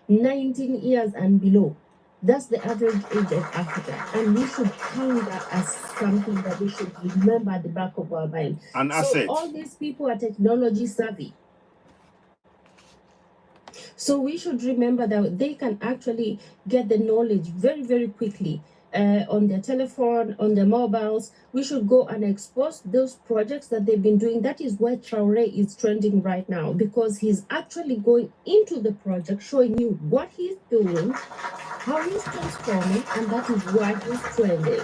19 years and below. That's the average age of Africa. And we should count that as something that we should remember at the back of our mind. An So asset. all these people are technology savvy. So we should remember that they can actually get the knowledge very, very quickly. On their telephone, on their mobiles. We should go and expose those projects that they've been doing. That is why Traore is trending right now, because he's actually going into the project, showing you what he's doing, how he's transforming, and that is why he's trending.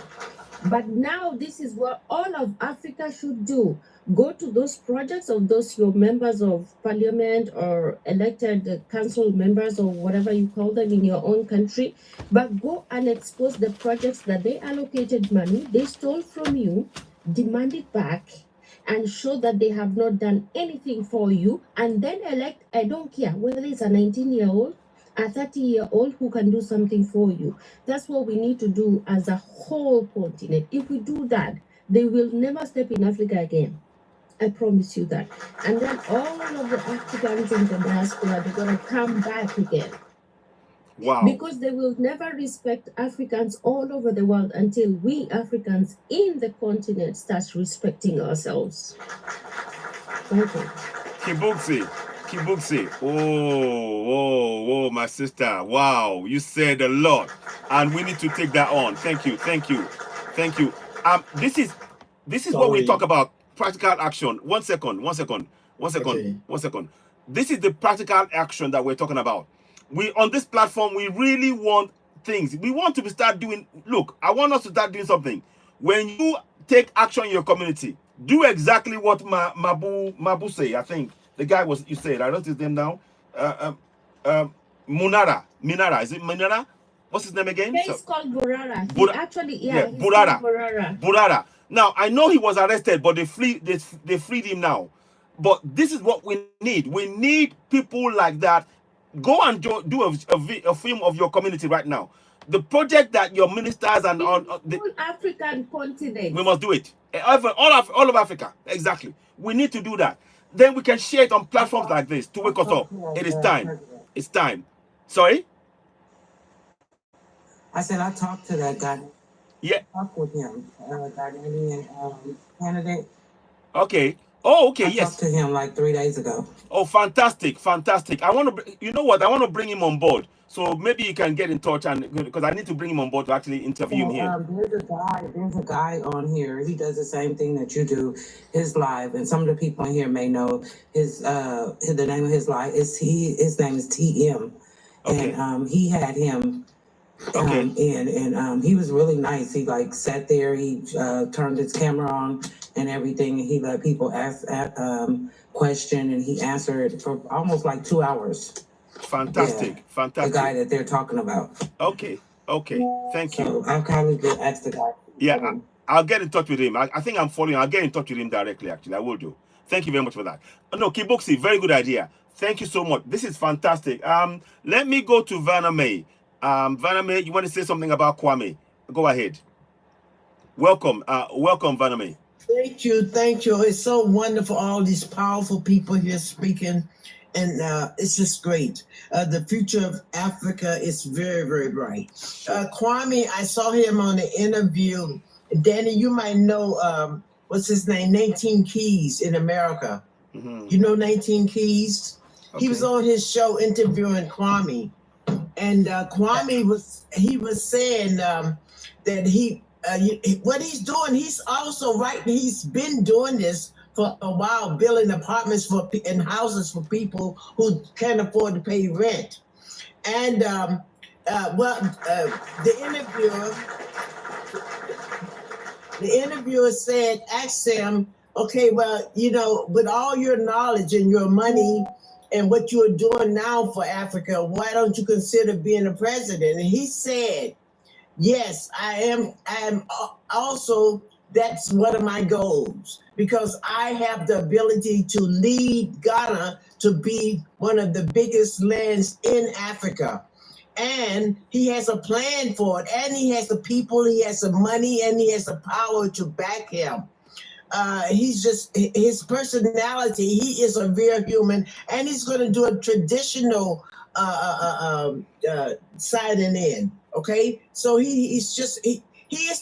But now this is what all of Africa should do. Go to those projects of those your members of parliament or elected council members or whatever you call them in your own country, but go and expose the projects that they allocated money, they stole from you, demand it back, and show that they have not done anything for you, and then elect, I don't care whether it's a 19-year-old, a 30-year-old who can do something for you. That's what we need to do as a whole continent. If we do that, they will never step in Africa again. I promise you that. And then all of the Africans in the diaspora, they're going to come back again. Wow. Because they will never respect Africans all over the world until we Africans in the continent start respecting ourselves. Okay. Kibuxi. Oh, my sister. Wow, you said a lot, and we need to take that on. Thank you. This is what we Sorry. talk about. Practical action. One second. Okay. This is the practical action that we're talking about. We on this platform, we really want things. We want to start doing. Look, I want us to start doing something. When you take action in your community, do exactly what Mabu say. I think the guy was, you said, I don't know his name now. Minara. Is it Minara? What's his name again? He's called Burara. Bur- He actually, yeah, he's Burara. called Burara. Burara. Now, I know he was arrested, but they freed him now. But this is what we need. We need people like that. Go and do a film of your community right now. The project that your ministers and on the whole African continent. we must do it. All of Africa. Exactly. We need to do that. Then we can share it on platforms like this to wake us up. It is time. It's time. Sorry? I said I talked to that guy. Yeah. Talked with him, Ghanaian candidate. Okay. Oh, okay. I Yes. talked to him like 3 days ago. Oh, fantastic. I want to, you know what? I want to bring him on board. So maybe you can get in touch, and because I need to bring him on board to actually interview him here. There's a guy on here. He does the same thing that you do. His live, and some of the people in here may know the name of his live is his name is TM. Okay. And he had him. Okay. And he was really nice. He like sat there. He turned his camera on and everything. And he let people ask question, and he answered for almost like 2 hours. Fantastic. Yeah, Fantastic. the guy that they're talking about. Okay. Thank you. So I'll probably ask the guy. Yeah, I'll get in touch with him. I think I'm following. I'll get in touch with him directly, actually. I will do. Thank you very much for that. No, Kibuxi, very good idea. Thank you so much. This is fantastic. Let me go to Vanna May. Vanna May, you want to say something about Kwame? Go ahead. Welcome, Vanna May. Thank you. It's so wonderful, all these powerful people here speaking, and it's just great. The future of Africa is very, very bright. Kwame, I saw him on the interview. Danny, you might know, what's his name? 19 Keys in America. Mm-hmm. You know 19 Keys? Okay. He was on his show interviewing Kwame. And Kwame was saying that what he's doing, he's also right. He's been doing this for a while, building apartments and houses for people who can't afford to pay rent. And the interviewer asked him, okay, well, with all your knowledge and your money and what you're doing now for Africa, why don't you consider being a president? And he said, yes, I am also, that's one of my goals, because I have the ability to lead Ghana to be one of the biggest lands in Africa. And he has a plan for it, and he has the people, he has the money, and he has the power to back him. He's just, his personality, he is a real human, and he's going to do a traditional signing in. Okay, so he is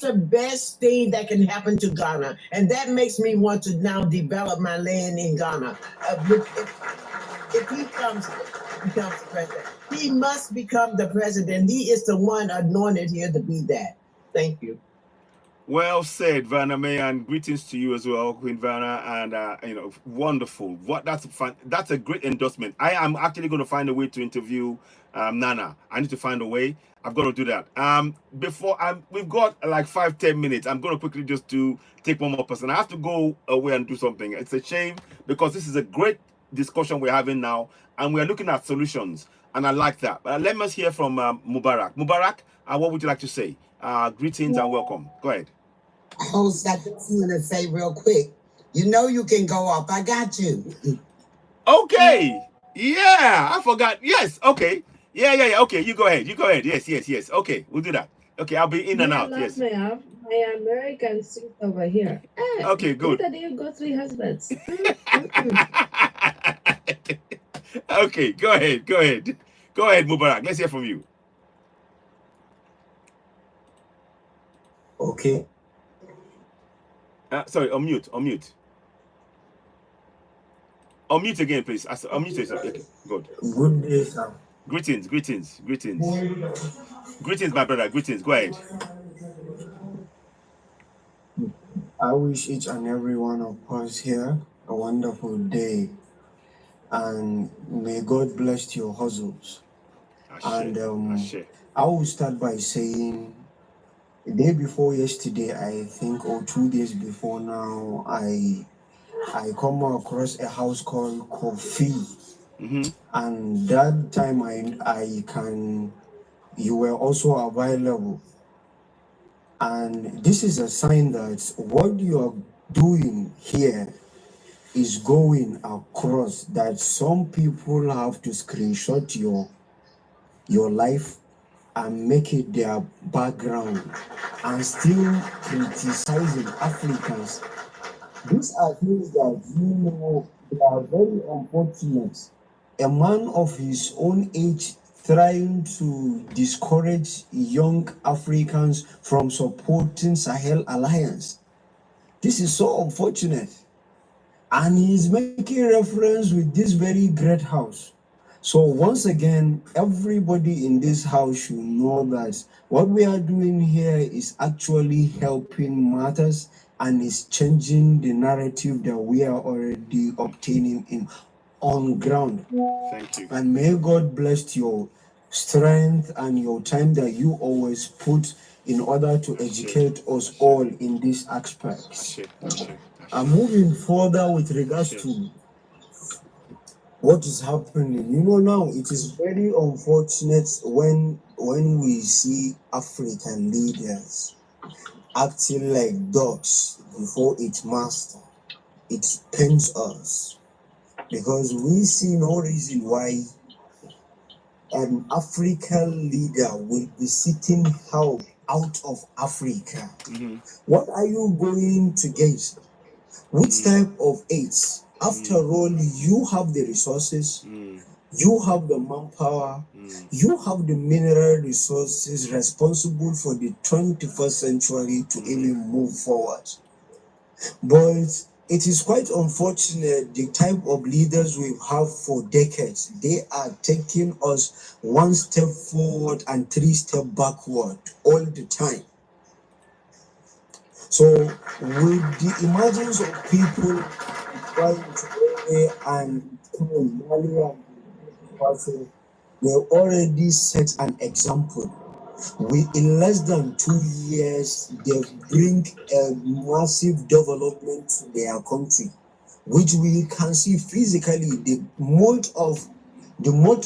the best thing that can happen to Ghana, and that makes me want to now develop my land in Ghana. If he becomes the president, he must become the president. He is the one anointed here to be that. Thank you. Well said, Vanna May, and greetings to you as well, Queen Vanna. And wonderful. That's fun. That's a great endorsement. I am actually going to find a way to interview Nana. I need to find a way. I've got to do that. We've got like 5-10 minutes. I'm going to quickly just take one more person. I have to go away and do something. It's a shame because this is a great discussion we're having now, and we're looking at solutions, and I like that. But let us hear from Mubarak. Mubarak, what would you like to say? Greetings and welcome. Go ahead. Host, I just want to say real quick, you know you can go off. I got you. Okay. Yeah, I forgot. Yes. Okay. Yeah. Okay, you go ahead. Yes. Okay, we'll do that. Okay, I'll be in and out. Yes. My American sister over here. Okay, good. That you got 3 husbands. Okay, go ahead. Go ahead, Mubarak. Let's hear from you. Okay. Sorry, unmute. Unmute again, please. Unmute yourself. Okay, good. Good day, sir. Greetings. Greetings, my brother. Greetings. Go ahead. I wish each and every one of us here a wonderful day, and may God bless your hustles. And I will start by saying, the day before yesterday, I think, or 2 days before now, I come across a house called Coffee. And that time you were also available. And this is a sign that what you are doing here is going across, that some people have to screenshot your life and make it their background and still criticizing Africans. These are things that they are very unfortunate. A man of his own age trying to discourage young Africans from supporting Sahel Alliance. This is so unfortunate. And he is making reference with this very great house. So once again, everybody in this house should know that what we are doing here is actually helping matters and is changing the narrative that we are already obtaining on ground. Thank you. And may God bless your strength and your time that you always put in order to educate us all in these aspects. I'm moving further with regards to what is happening. Now it is very unfortunate when we see African leaders acting like dogs before its master. It pains us because we see no reason why an African leader will be seeking help out of Africa. What are you going to get? Which type of aids? After all, you have the resources, you have the manpower, you have the mineral resources responsible for the 21st century to even move forward. But it is quite unfortunate the type of leaders we have for decades. They are taking us 1 step forward and 3 steps backward all the time. So with the emergence of people trying to and we already set an example. In less than 2 years, they bring a massive development to their country. which we can see physically. The mode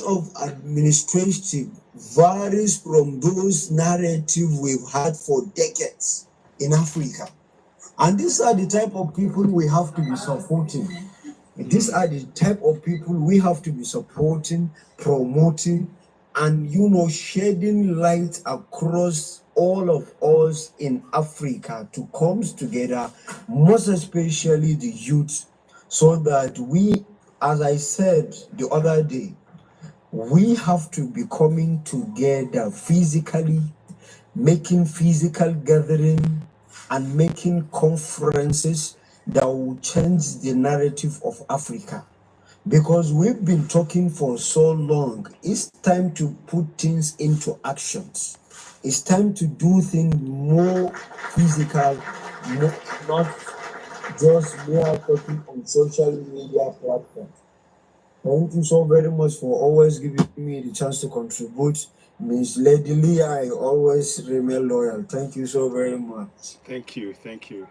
of administration varies from those narrative we've had for decades in Africa. And these are the type of people we have to be supporting. These are the type of people we have to be supporting, promoting, and shedding light across all of us in Africa to come together, most especially the youth, so that we, as I said the other day, we have to be coming together physically, making physical gathering and making conferences that will change the narrative of Africa. Because we've been talking for so long, it's time to put things into actions. It's time to do things more physical, not just mere talking on social media platforms. Thank you so very much for always giving me the chance to contribute. Miss Lady Lee, I always remain loyal. Thank you so very much. Thank you. Thank you.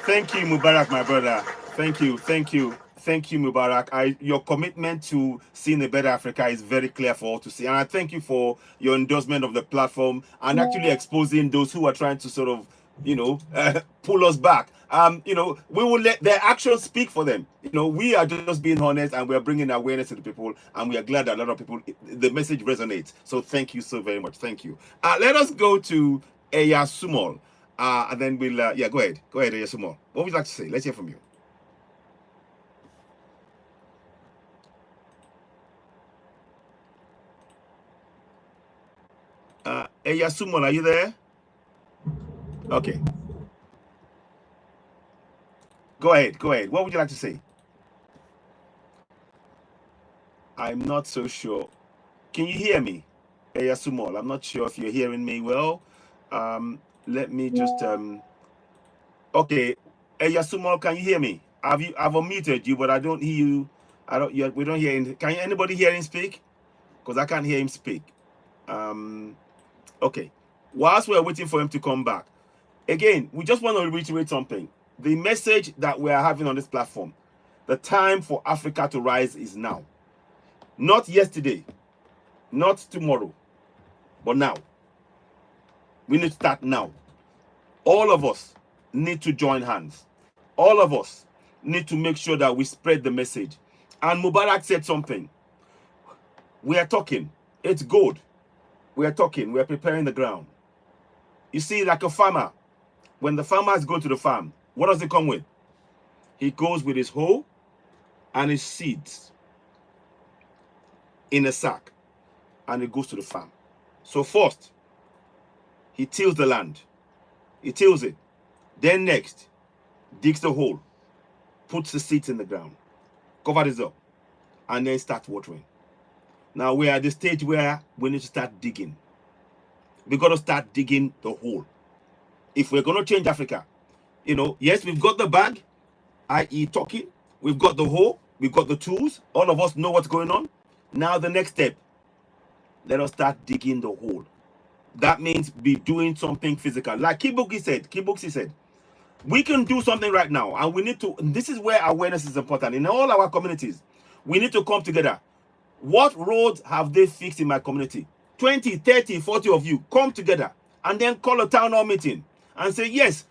Thank you, Mubarak, my brother. Thank you. Thank you. Thank you, Mubarak. Your commitment to seeing a better Africa is very clear for all to see. And I thank you for your endorsement of the platform and actually exposing those who are trying to sort of, pull us back. We will let their actions speak for them. We are just being honest and we are bringing awareness to the people. And we are glad that a lot of people, the message resonates. So thank you so very much. Thank you. Let us go to Eya Sumol. And then we'll, go ahead. Go ahead, Eya Sumol. What would you like to say? Let's hear from you. Eya Sumol, are you there? Okay. Go ahead. Go ahead. What would you like to say? I'm not so sure. Can you hear me? Eya Sumol, I'm not sure if you're hearing me well. Let me just okay. Eya Sumol, can you hear me? I've unmuted you, but I don't hear you. We don't hear him. Can anybody hear him speak? Because I can't hear him speak. Okay. Whilst we're waiting for him to come back, again, we just want to reiterate something. The message that we are having on this platform, the time for Africa to rise is now. Not yesterday, not tomorrow, but now. We need to start now. All of us need to join hands. All of us need to make sure that we spread the message. And Mubarak said something. We are talking. It's good. We are talking. We are preparing the ground. You see, like a farmer, when the farmer is going to the farm, what does he come with? He goes with his hoe and his seeds in a sack, and he goes to the farm. So first, he tills the land. He tills it. Then next, digs the hole, puts the seeds in the ground, cover this up, and then start watering. Now we are at the stage where we need to start digging. We got to start digging the hole. If we're going to change Africa, yes, we've got the bag, i.e. talking. We've got the hole. We've got the tools. All of us know what's going on. Now the next step, let us start digging the hole. That means be doing something physical. Like Kibuki said, we can do something right now. And we need to, this is where awareness is important. In all our communities, we need to come together. What roads have they fixed in my community? 20, 30, 40 of you come together and then call a town hall meeting and say, yes,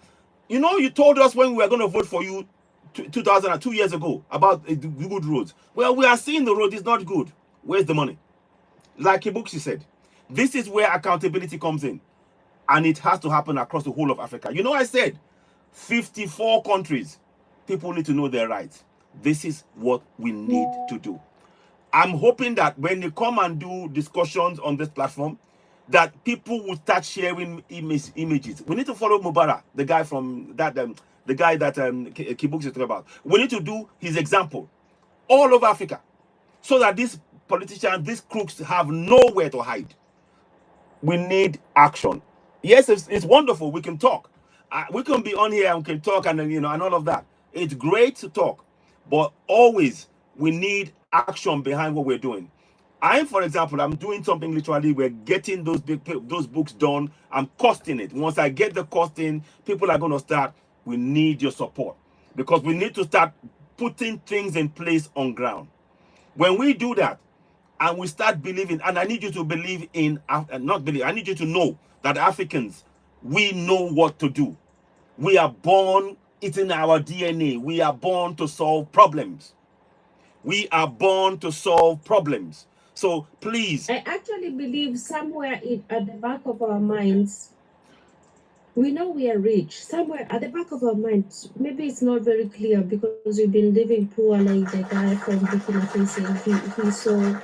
you told us when we were going to vote for you 2 years ago about the good roads. Well, we are seeing the road is not good. Where's the money? Like Kibuki said, this is where accountability comes in. And it has to happen across the whole of Africa. I said 54 countries. People need to know their rights. This is what we need to do. I'm hoping that when they come and do discussions on this platform, that people will start sharing images. We need to follow Mubarak, the guy from that, the guy that Kibuki is talking about. We need to do his example all over Africa, so that these politicians, these crooks, have nowhere to hide. We need action. Yes, it's wonderful. We can talk. We can be on here and can talk and and all of that. It's great to talk, but always we need action behind what we're doing. For example, I'm doing something literally. We're getting those books done. I'm costing it. Once I get the costing, people are going to start. We need your support. because we need to start putting things in place on ground. When we do that, and we start believing, and I need you to believe in, not believe, I need you to know that Africans, we know what to do. We are born, it's in our DNA. We are born to solve problems. We are born to solve problems. So please. I actually believe somewhere at the back of our minds, we know we are rich. Somewhere at the back of our minds, maybe it's not very clear because we've been living poor, like the guy from Burkina Faso.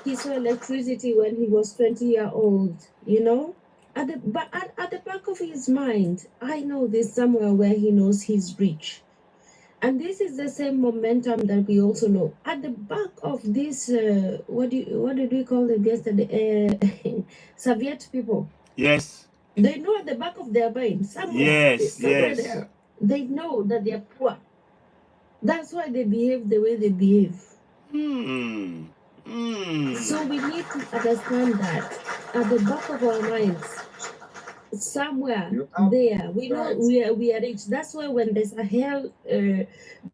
He saw electricity when he was 20-year-old, you know? At the back of his mind, I know there's somewhere where he knows he's rich. And this is the same momentum that we also know. At the back of this, what did we call them yesterday? Soviet people. Yes. They know at the back of their brain, somewhere there, they know that they're poor. That's why they behave the way they behave. So we need to understand that at the back of our minds, somewhere there, we know we are rich. That's why when the Sahel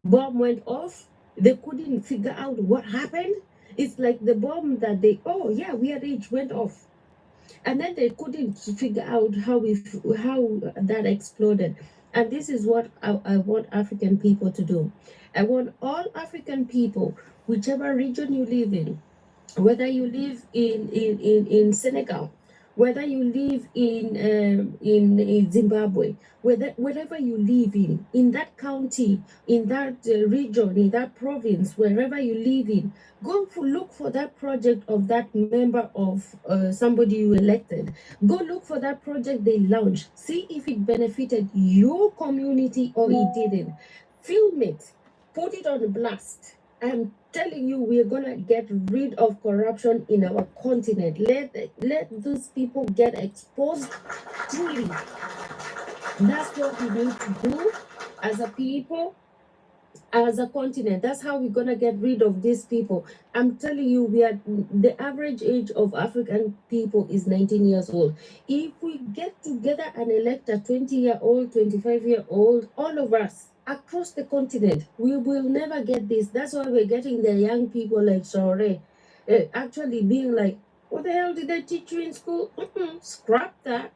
bomb went off, they couldn't figure out what happened. It's like the bomb that we are rich went off. And then they couldn't figure out how that exploded. And this is what I want African people to do. I want all African people, whichever region you live in, whether you live in Senegal, whether you live in Zimbabwe, wherever you live in that county, in that region, in that province, wherever you live in, go look for that project of that member of somebody you elected. Go look for that project they launched. See if it benefited your community or it didn't. Film it, put it on blast. I'm telling you, we're gonna get rid of corruption in our continent. Let those people get exposed truly. That's what we need to do as a people, as a continent. That's how we're gonna get rid of these people. I'm telling you, the average age of African people is 19 years old. If we get together and elect a 20-year-old, 25-year-old, all of us across the continent, we will never get this. That's why we're getting the young people like Sore actually being like, what the hell did they teach you in school? Scrap that.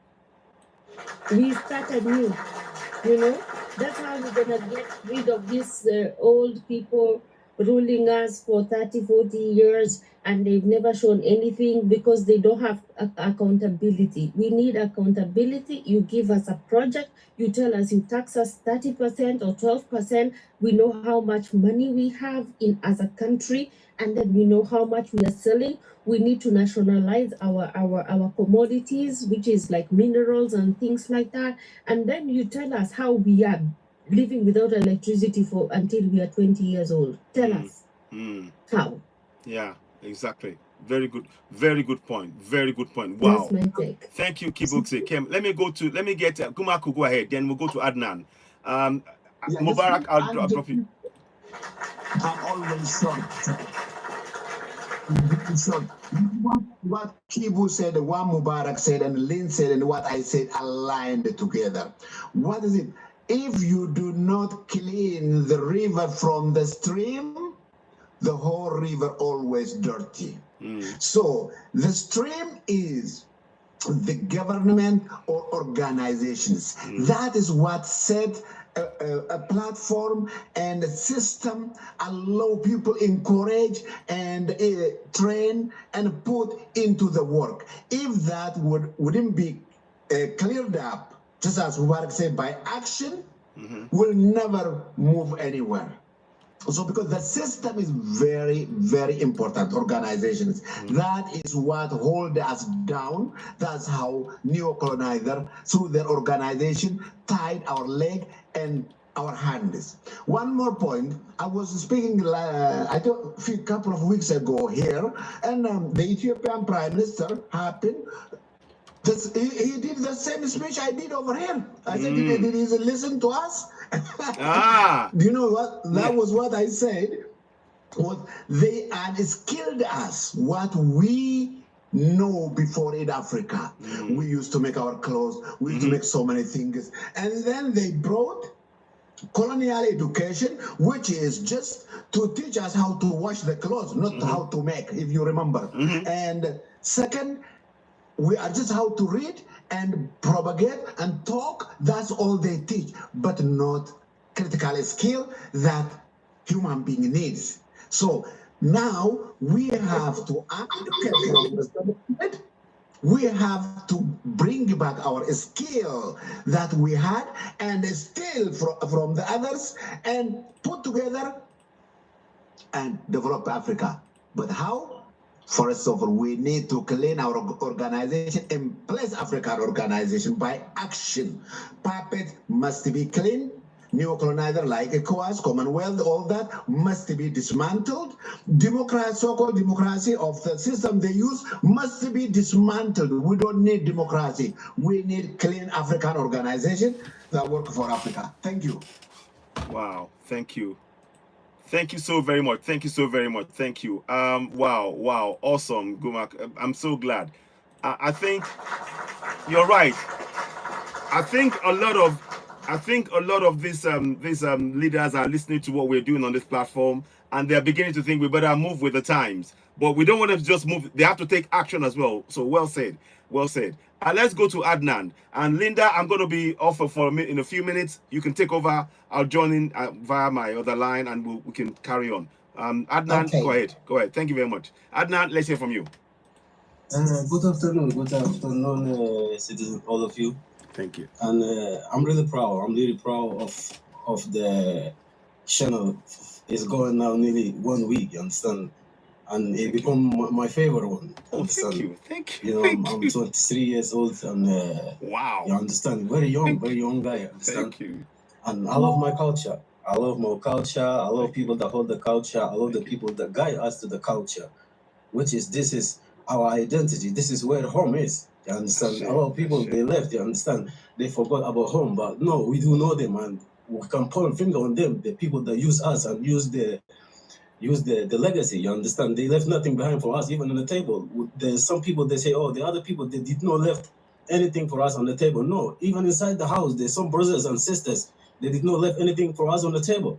We started new, you know? That's how we're gonna get rid of these old people ruling us for 30, 40 years, and they've never shown anything because they don't have accountability. We need accountability. You give us a project, you tell us you tax us 30% or 12%. We know how much money we have as a country, and then we know how much we are selling. We need to nationalize our commodities, which is like minerals and things like that. And then you tell us how we are living without electricity until we are 20 years old. Tell us how. Yeah, exactly. Very good point. Very good point. Wow. That's my take. Thank you, Kibukse. Let me get Kumaku, go ahead, then we'll go to Adnan. Mubarak, I'll drop you. I'm always short. What Kibu said, what Mubarak said, and Lynn said, and what I said aligned together. What is it? If you do not clean the river from the stream, the whole river always dirty. So the stream is the government or organizations. That is what set a platform and a system, allow people encourage and train and put into the work. If that wouldn't be cleared up, just as Mubarak said, by action, we'll never move anywhere. So because the system is very, very important, organizations. That is what hold us down. That's how neo-colonizer, through their organization, tied our leg and our hands. One more point. I was speaking a couple of weeks ago here, and the Ethiopian Prime Minister happened. He did the same speech I did over here. I said, did he listen to us? Do you know what? That was what I said. What they unskilled us. What we know before in Africa. We used to make our clothes. We used to make so many things. And then they brought colonial education, which is just to teach us how to wash the clothes, not how to make, if you remember. And second, we are just how to read and propagate and talk. That's all they teach, but not critical skill that human being needs. So now we have to we have to bring back our skill that we had and steal from the others and put together and develop Africa. But how? First of all, we need to clean our organization and place African organization by action. Puppet must be clean. Neo-colonizer like ECOWAS, Commonwealth, all that must be dismantled. Democracy, so-called democracy of the system they use must be dismantled. We don't need democracy. We need clean African organization that work for Africa. Thank you. Wow, thank you. Thank you so very much. Thank you so very much. Thank you. Wow, awesome, Gumak. I'm so glad. I think you're right. I think a lot of these leaders are listening to what we're doing on this platform, and they're beginning to think we better move with the times. But we don't want to just move. They have to take action as well. So well said. Well said. Let's go to Adnan. And Linda, I'm going to be off for in a few minutes. You can take over. I'll join in via my other line, and we can carry on. Adnan, Okay. Go ahead. Thank you very much. Adnan, let's hear from you. Good afternoon, citizens, all of you. Thank you. And I'm really proud of the channel. It's going now nearly 1 week, you understand? And it become my favorite one. Oh, thank you. You know, I'm 23 years old, and wow, you understand? Very young guy. You understand? Thank you. And I love my culture. I love my culture. I love people that hold the culture. I love the people that guide us to the culture, this is our identity. This is where home is. You understand? A lot of people, they left, you understand? They forgot about home, but no, we do know them, and we can point a finger on them, the people that use us and use the legacy, you understand? They left nothing behind for us, even on the table. There's some people, they say, oh, the other people, they did not left anything for us on the table. No, even inside the house, there's some brothers and sisters, they did not left anything for us on the table.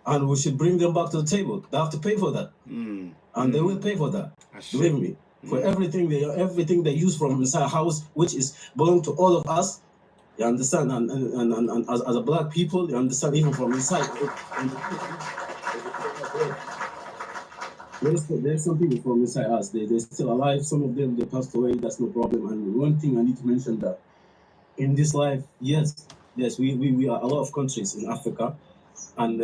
And we should bring them back to the table. They have to pay for that. And they will pay for that. Believe me. For everything they use from inside house, which is belong to all of us, you understand? And as a black people, you understand, even from inside. There's some people from inside us. They're still alive. Some of them, they passed away. That's no problem. And one thing I need to mention that in this life, yes, we are a lot of countries in Africa, and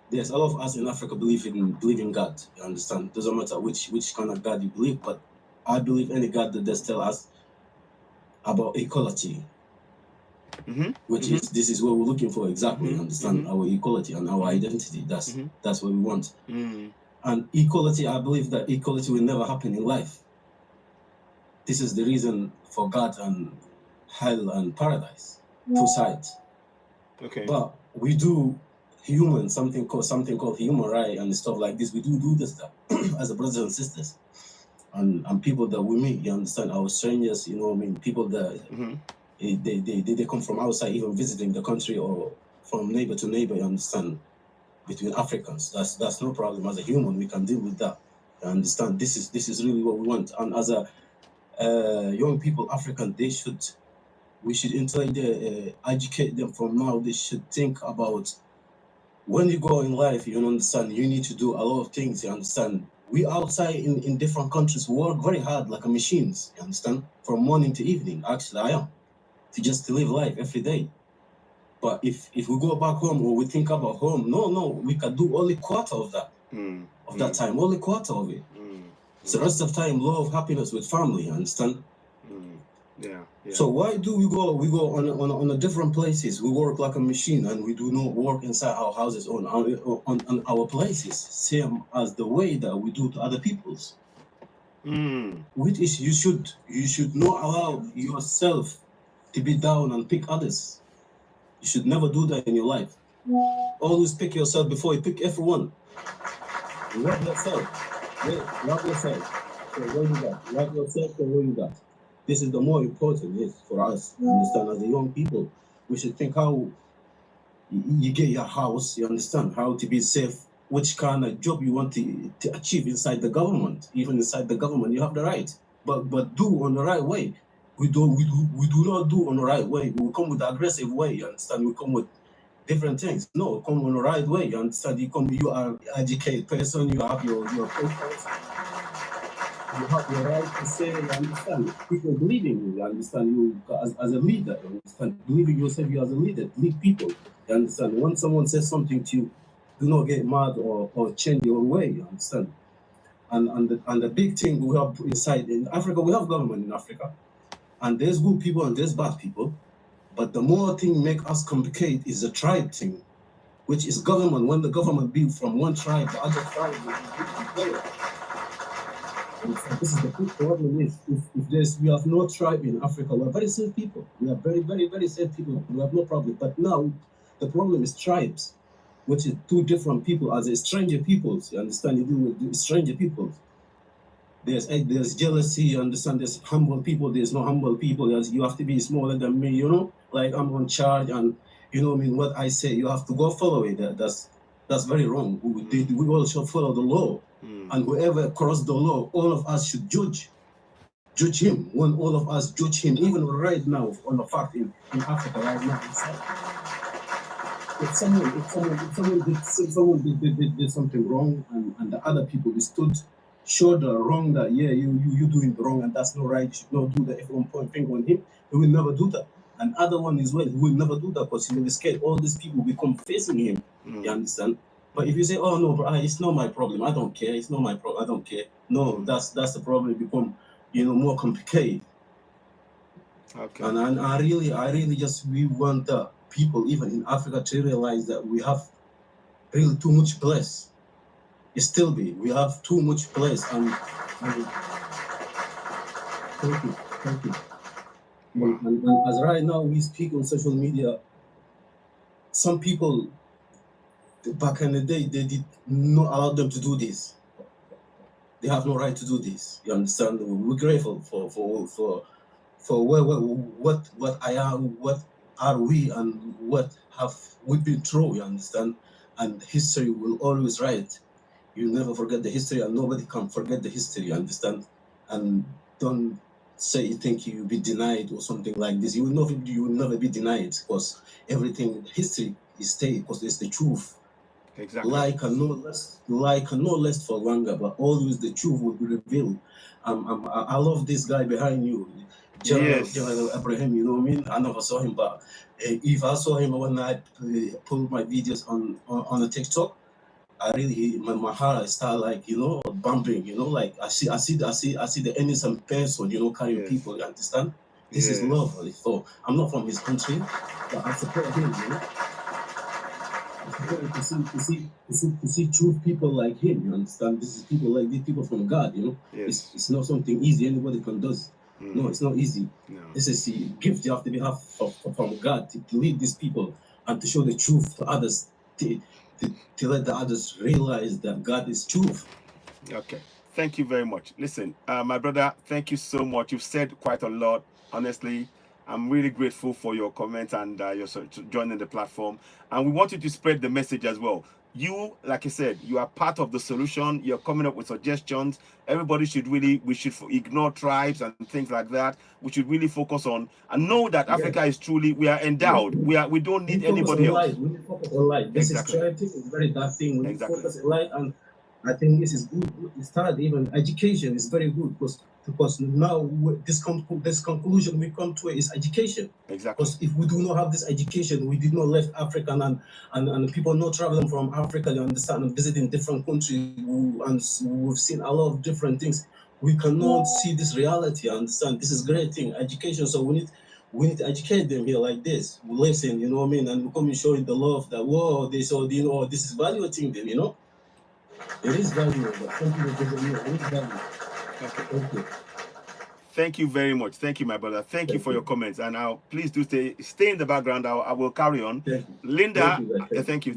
there's a lot of us in Africa believe in God. You understand? Doesn't matter which kind of God you believe, but I believe any God that does tell us about equality, which is this is what we're looking for exactly. You understand? Our equality and our identity. That's what we want. And equality, I believe that equality will never happen in life. This is the reason for God and hell and paradise, two sides. Okay. But we do something called human right and stuff like this. We do this stuff as a brothers and sisters, and people that we meet. You understand? Our strangers, you know, I mean, people that they come from outside, even visiting the country, or from neighbor to neighbor. You understand? Between Africans, that's no problem. As a human, we can deal with that. You understand? This is really what we want. And as a young people, African, we should educate them from now. They should think about when you go in life, you understand, you need to do a lot of things, you understand. We outside in different countries work very hard like machines, you understand, from morning to evening. Actually, I am, to live life every day. But if we go back home or we think about home, no, we can do only quarter of that, that time, only quarter of it. So the rest of time, love, happiness with family, you understand? Yeah. So why do we go on a different places? We work like a machine, and we do not work inside our houses on our places, same as the way that we do to other people's. Which is you should not allow yourself to be down and pick others. You should never do that in your life. Always pick yourself before you pick everyone. Love yourself. Love yourself. So what you got? Love yourself. So what you got? This is the more important, yes, for us. You understand? As a young people, we should think how you get your house, you understand how to be safe, which kind of job you want to achieve inside the government. Even inside the government, you have the right, but do on the right way. We do not do on the right way. We come with the aggressive way, you understand? We come with different things. No, come on the right way, you understand? You are educated person, you have your papers. You have your right to say, you understand? People believe in you, understand? You as a leader, you understand? Believe in yourself, you as a leader, lead people, you understand? When someone says something to you, do not get mad or change your way, you understand? And the big thing we have inside in Africa, we have government in Africa, and there's good people and there's bad people, but the more thing make us complicate is the tribe thing, which is government. When the government be from one tribe, the other tribe will be. This is the big problem. If we have no tribe in Africa, we're very safe people. We are very, very, very safe people. We have no problem. But now the problem is tribes, which is two different people as a stranger peoples. You understand? You deal with stranger peoples. There's jealousy, you understand? There's humble people, there's no humble people. You have to be smaller than me, you know? Like I'm on charge and you know what I mean, what I say, you have to go follow it. That's very wrong. We all should follow the law. And whoever crossed the law, all of us should judge him. When all of us judge him, even right now, on the fact in Africa right now, if someone did something wrong and the other people showed the wrong that you doing the wrong and that's not right, you should not do that. If one point finger on him, he will never do that. And other one as well, he will never do that because he will be scared. All these people will become facing him. You understand? But if you say, oh no, bro, it's not my problem, I don't care, it's not my problem, I don't care. No, that's the problem. It become, more complicated. Okay. And I really just we want the people even in Africa to realize that we have really too much place. It still be we have too much place and thank you. And as right now we speak on social media, some people back in the day they did not allow them to do this. They have no right to do this. You understand? We're grateful for what I am, what are we, and what have we been through. You understand? And history will always write. You never forget the history, and nobody can forget the history. You understand? And don't say you think you'll be denied or something like this. You will never be denied because everything history is staying because it's the truth. Exactly. Like and no less for longer, but always the truth will be revealed. I love this guy behind you, General Abraham. You know what I mean? I never saw him, but if I saw him when I pulled my videos on the TikTok, I really my heart started like bumping. Like I see the innocent person carrying people. You understand? This is love. So I'm not from his country, but I support him. To see true people like him, you understand? This is people like these people from God, Yes. It's not something easy anybody can do. No, it's not easy. No. This is a gift you have to have from God to lead these people and to show the truth to others, to let the others realize that God is truth. Okay. Thank you very much. Listen, my brother, thank you so much. You've said quite a lot, honestly. I'm really grateful for your comments and your joining the platform. And we want you to spread the message as well. You, like I said, you are part of the solution. You're coming up with suggestions. Everybody should we should ignore tribes and things like that. We should really focus on and know that Africa is truly, we are endowed. We don't need anybody else. We need to focus on life. This is tribe thing, is very dark thing. We need to focus on life, and I think this is good. Start even education is very good because now this conclusion we come to is education. Exactly. Because if we do not have this education, we did not left Africa and people not traveling from Africa, you understand, and visiting different countries, and we've seen a lot of different things. We cannot see this reality. Understand? This is great thing, education. So we need to educate them here like this. We listen, you know what I mean, and we come and showing the love that this is valuing them, It is valuable, but some people doesn't know. It is valuable. Okay. Thank you. Thank you very much. Thank you, my brother. Thank you for your comments. And now, please do stay in the background. I will carry on. Linda, thank you.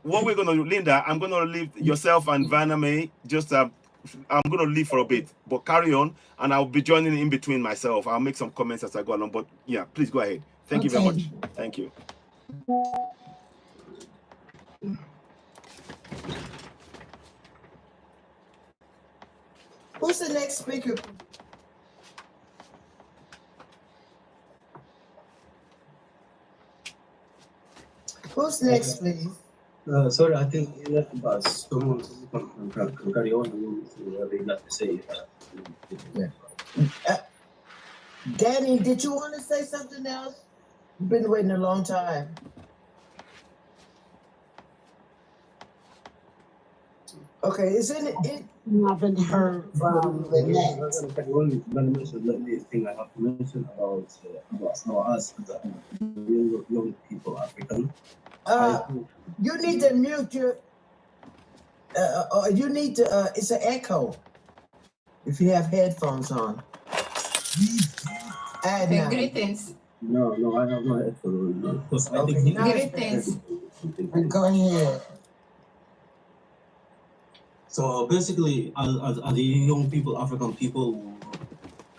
What we're going to do, Linda, I'm going to leave yourself and Vanna May. I'm going to leave for a bit, but carry on, and I'll be joining in between myself. I'll make some comments as I go along. But yeah, please go ahead. Thank you very much. Thank you. Who's the next speaker? Who's next, please? Sorry, I think but someone can carry on what they got to say. Danny, did you want to say something else? You've been waiting a long time. Okay, is it? I haven't heard from the next. I'm gonna mention the thing I have to mention about us as young people, African. You need to mute your. Or you need to. It's an echo. If you have headphones on. Okay, greetings. No, I have no headphones. No, because I think Greetings. Go ahead. So basically, as the young people, African people,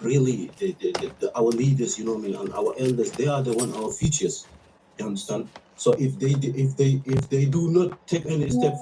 really, our leaders, you know what I mean, and our elders, they are the one, our futures. You understand? So if they do not take any step forward.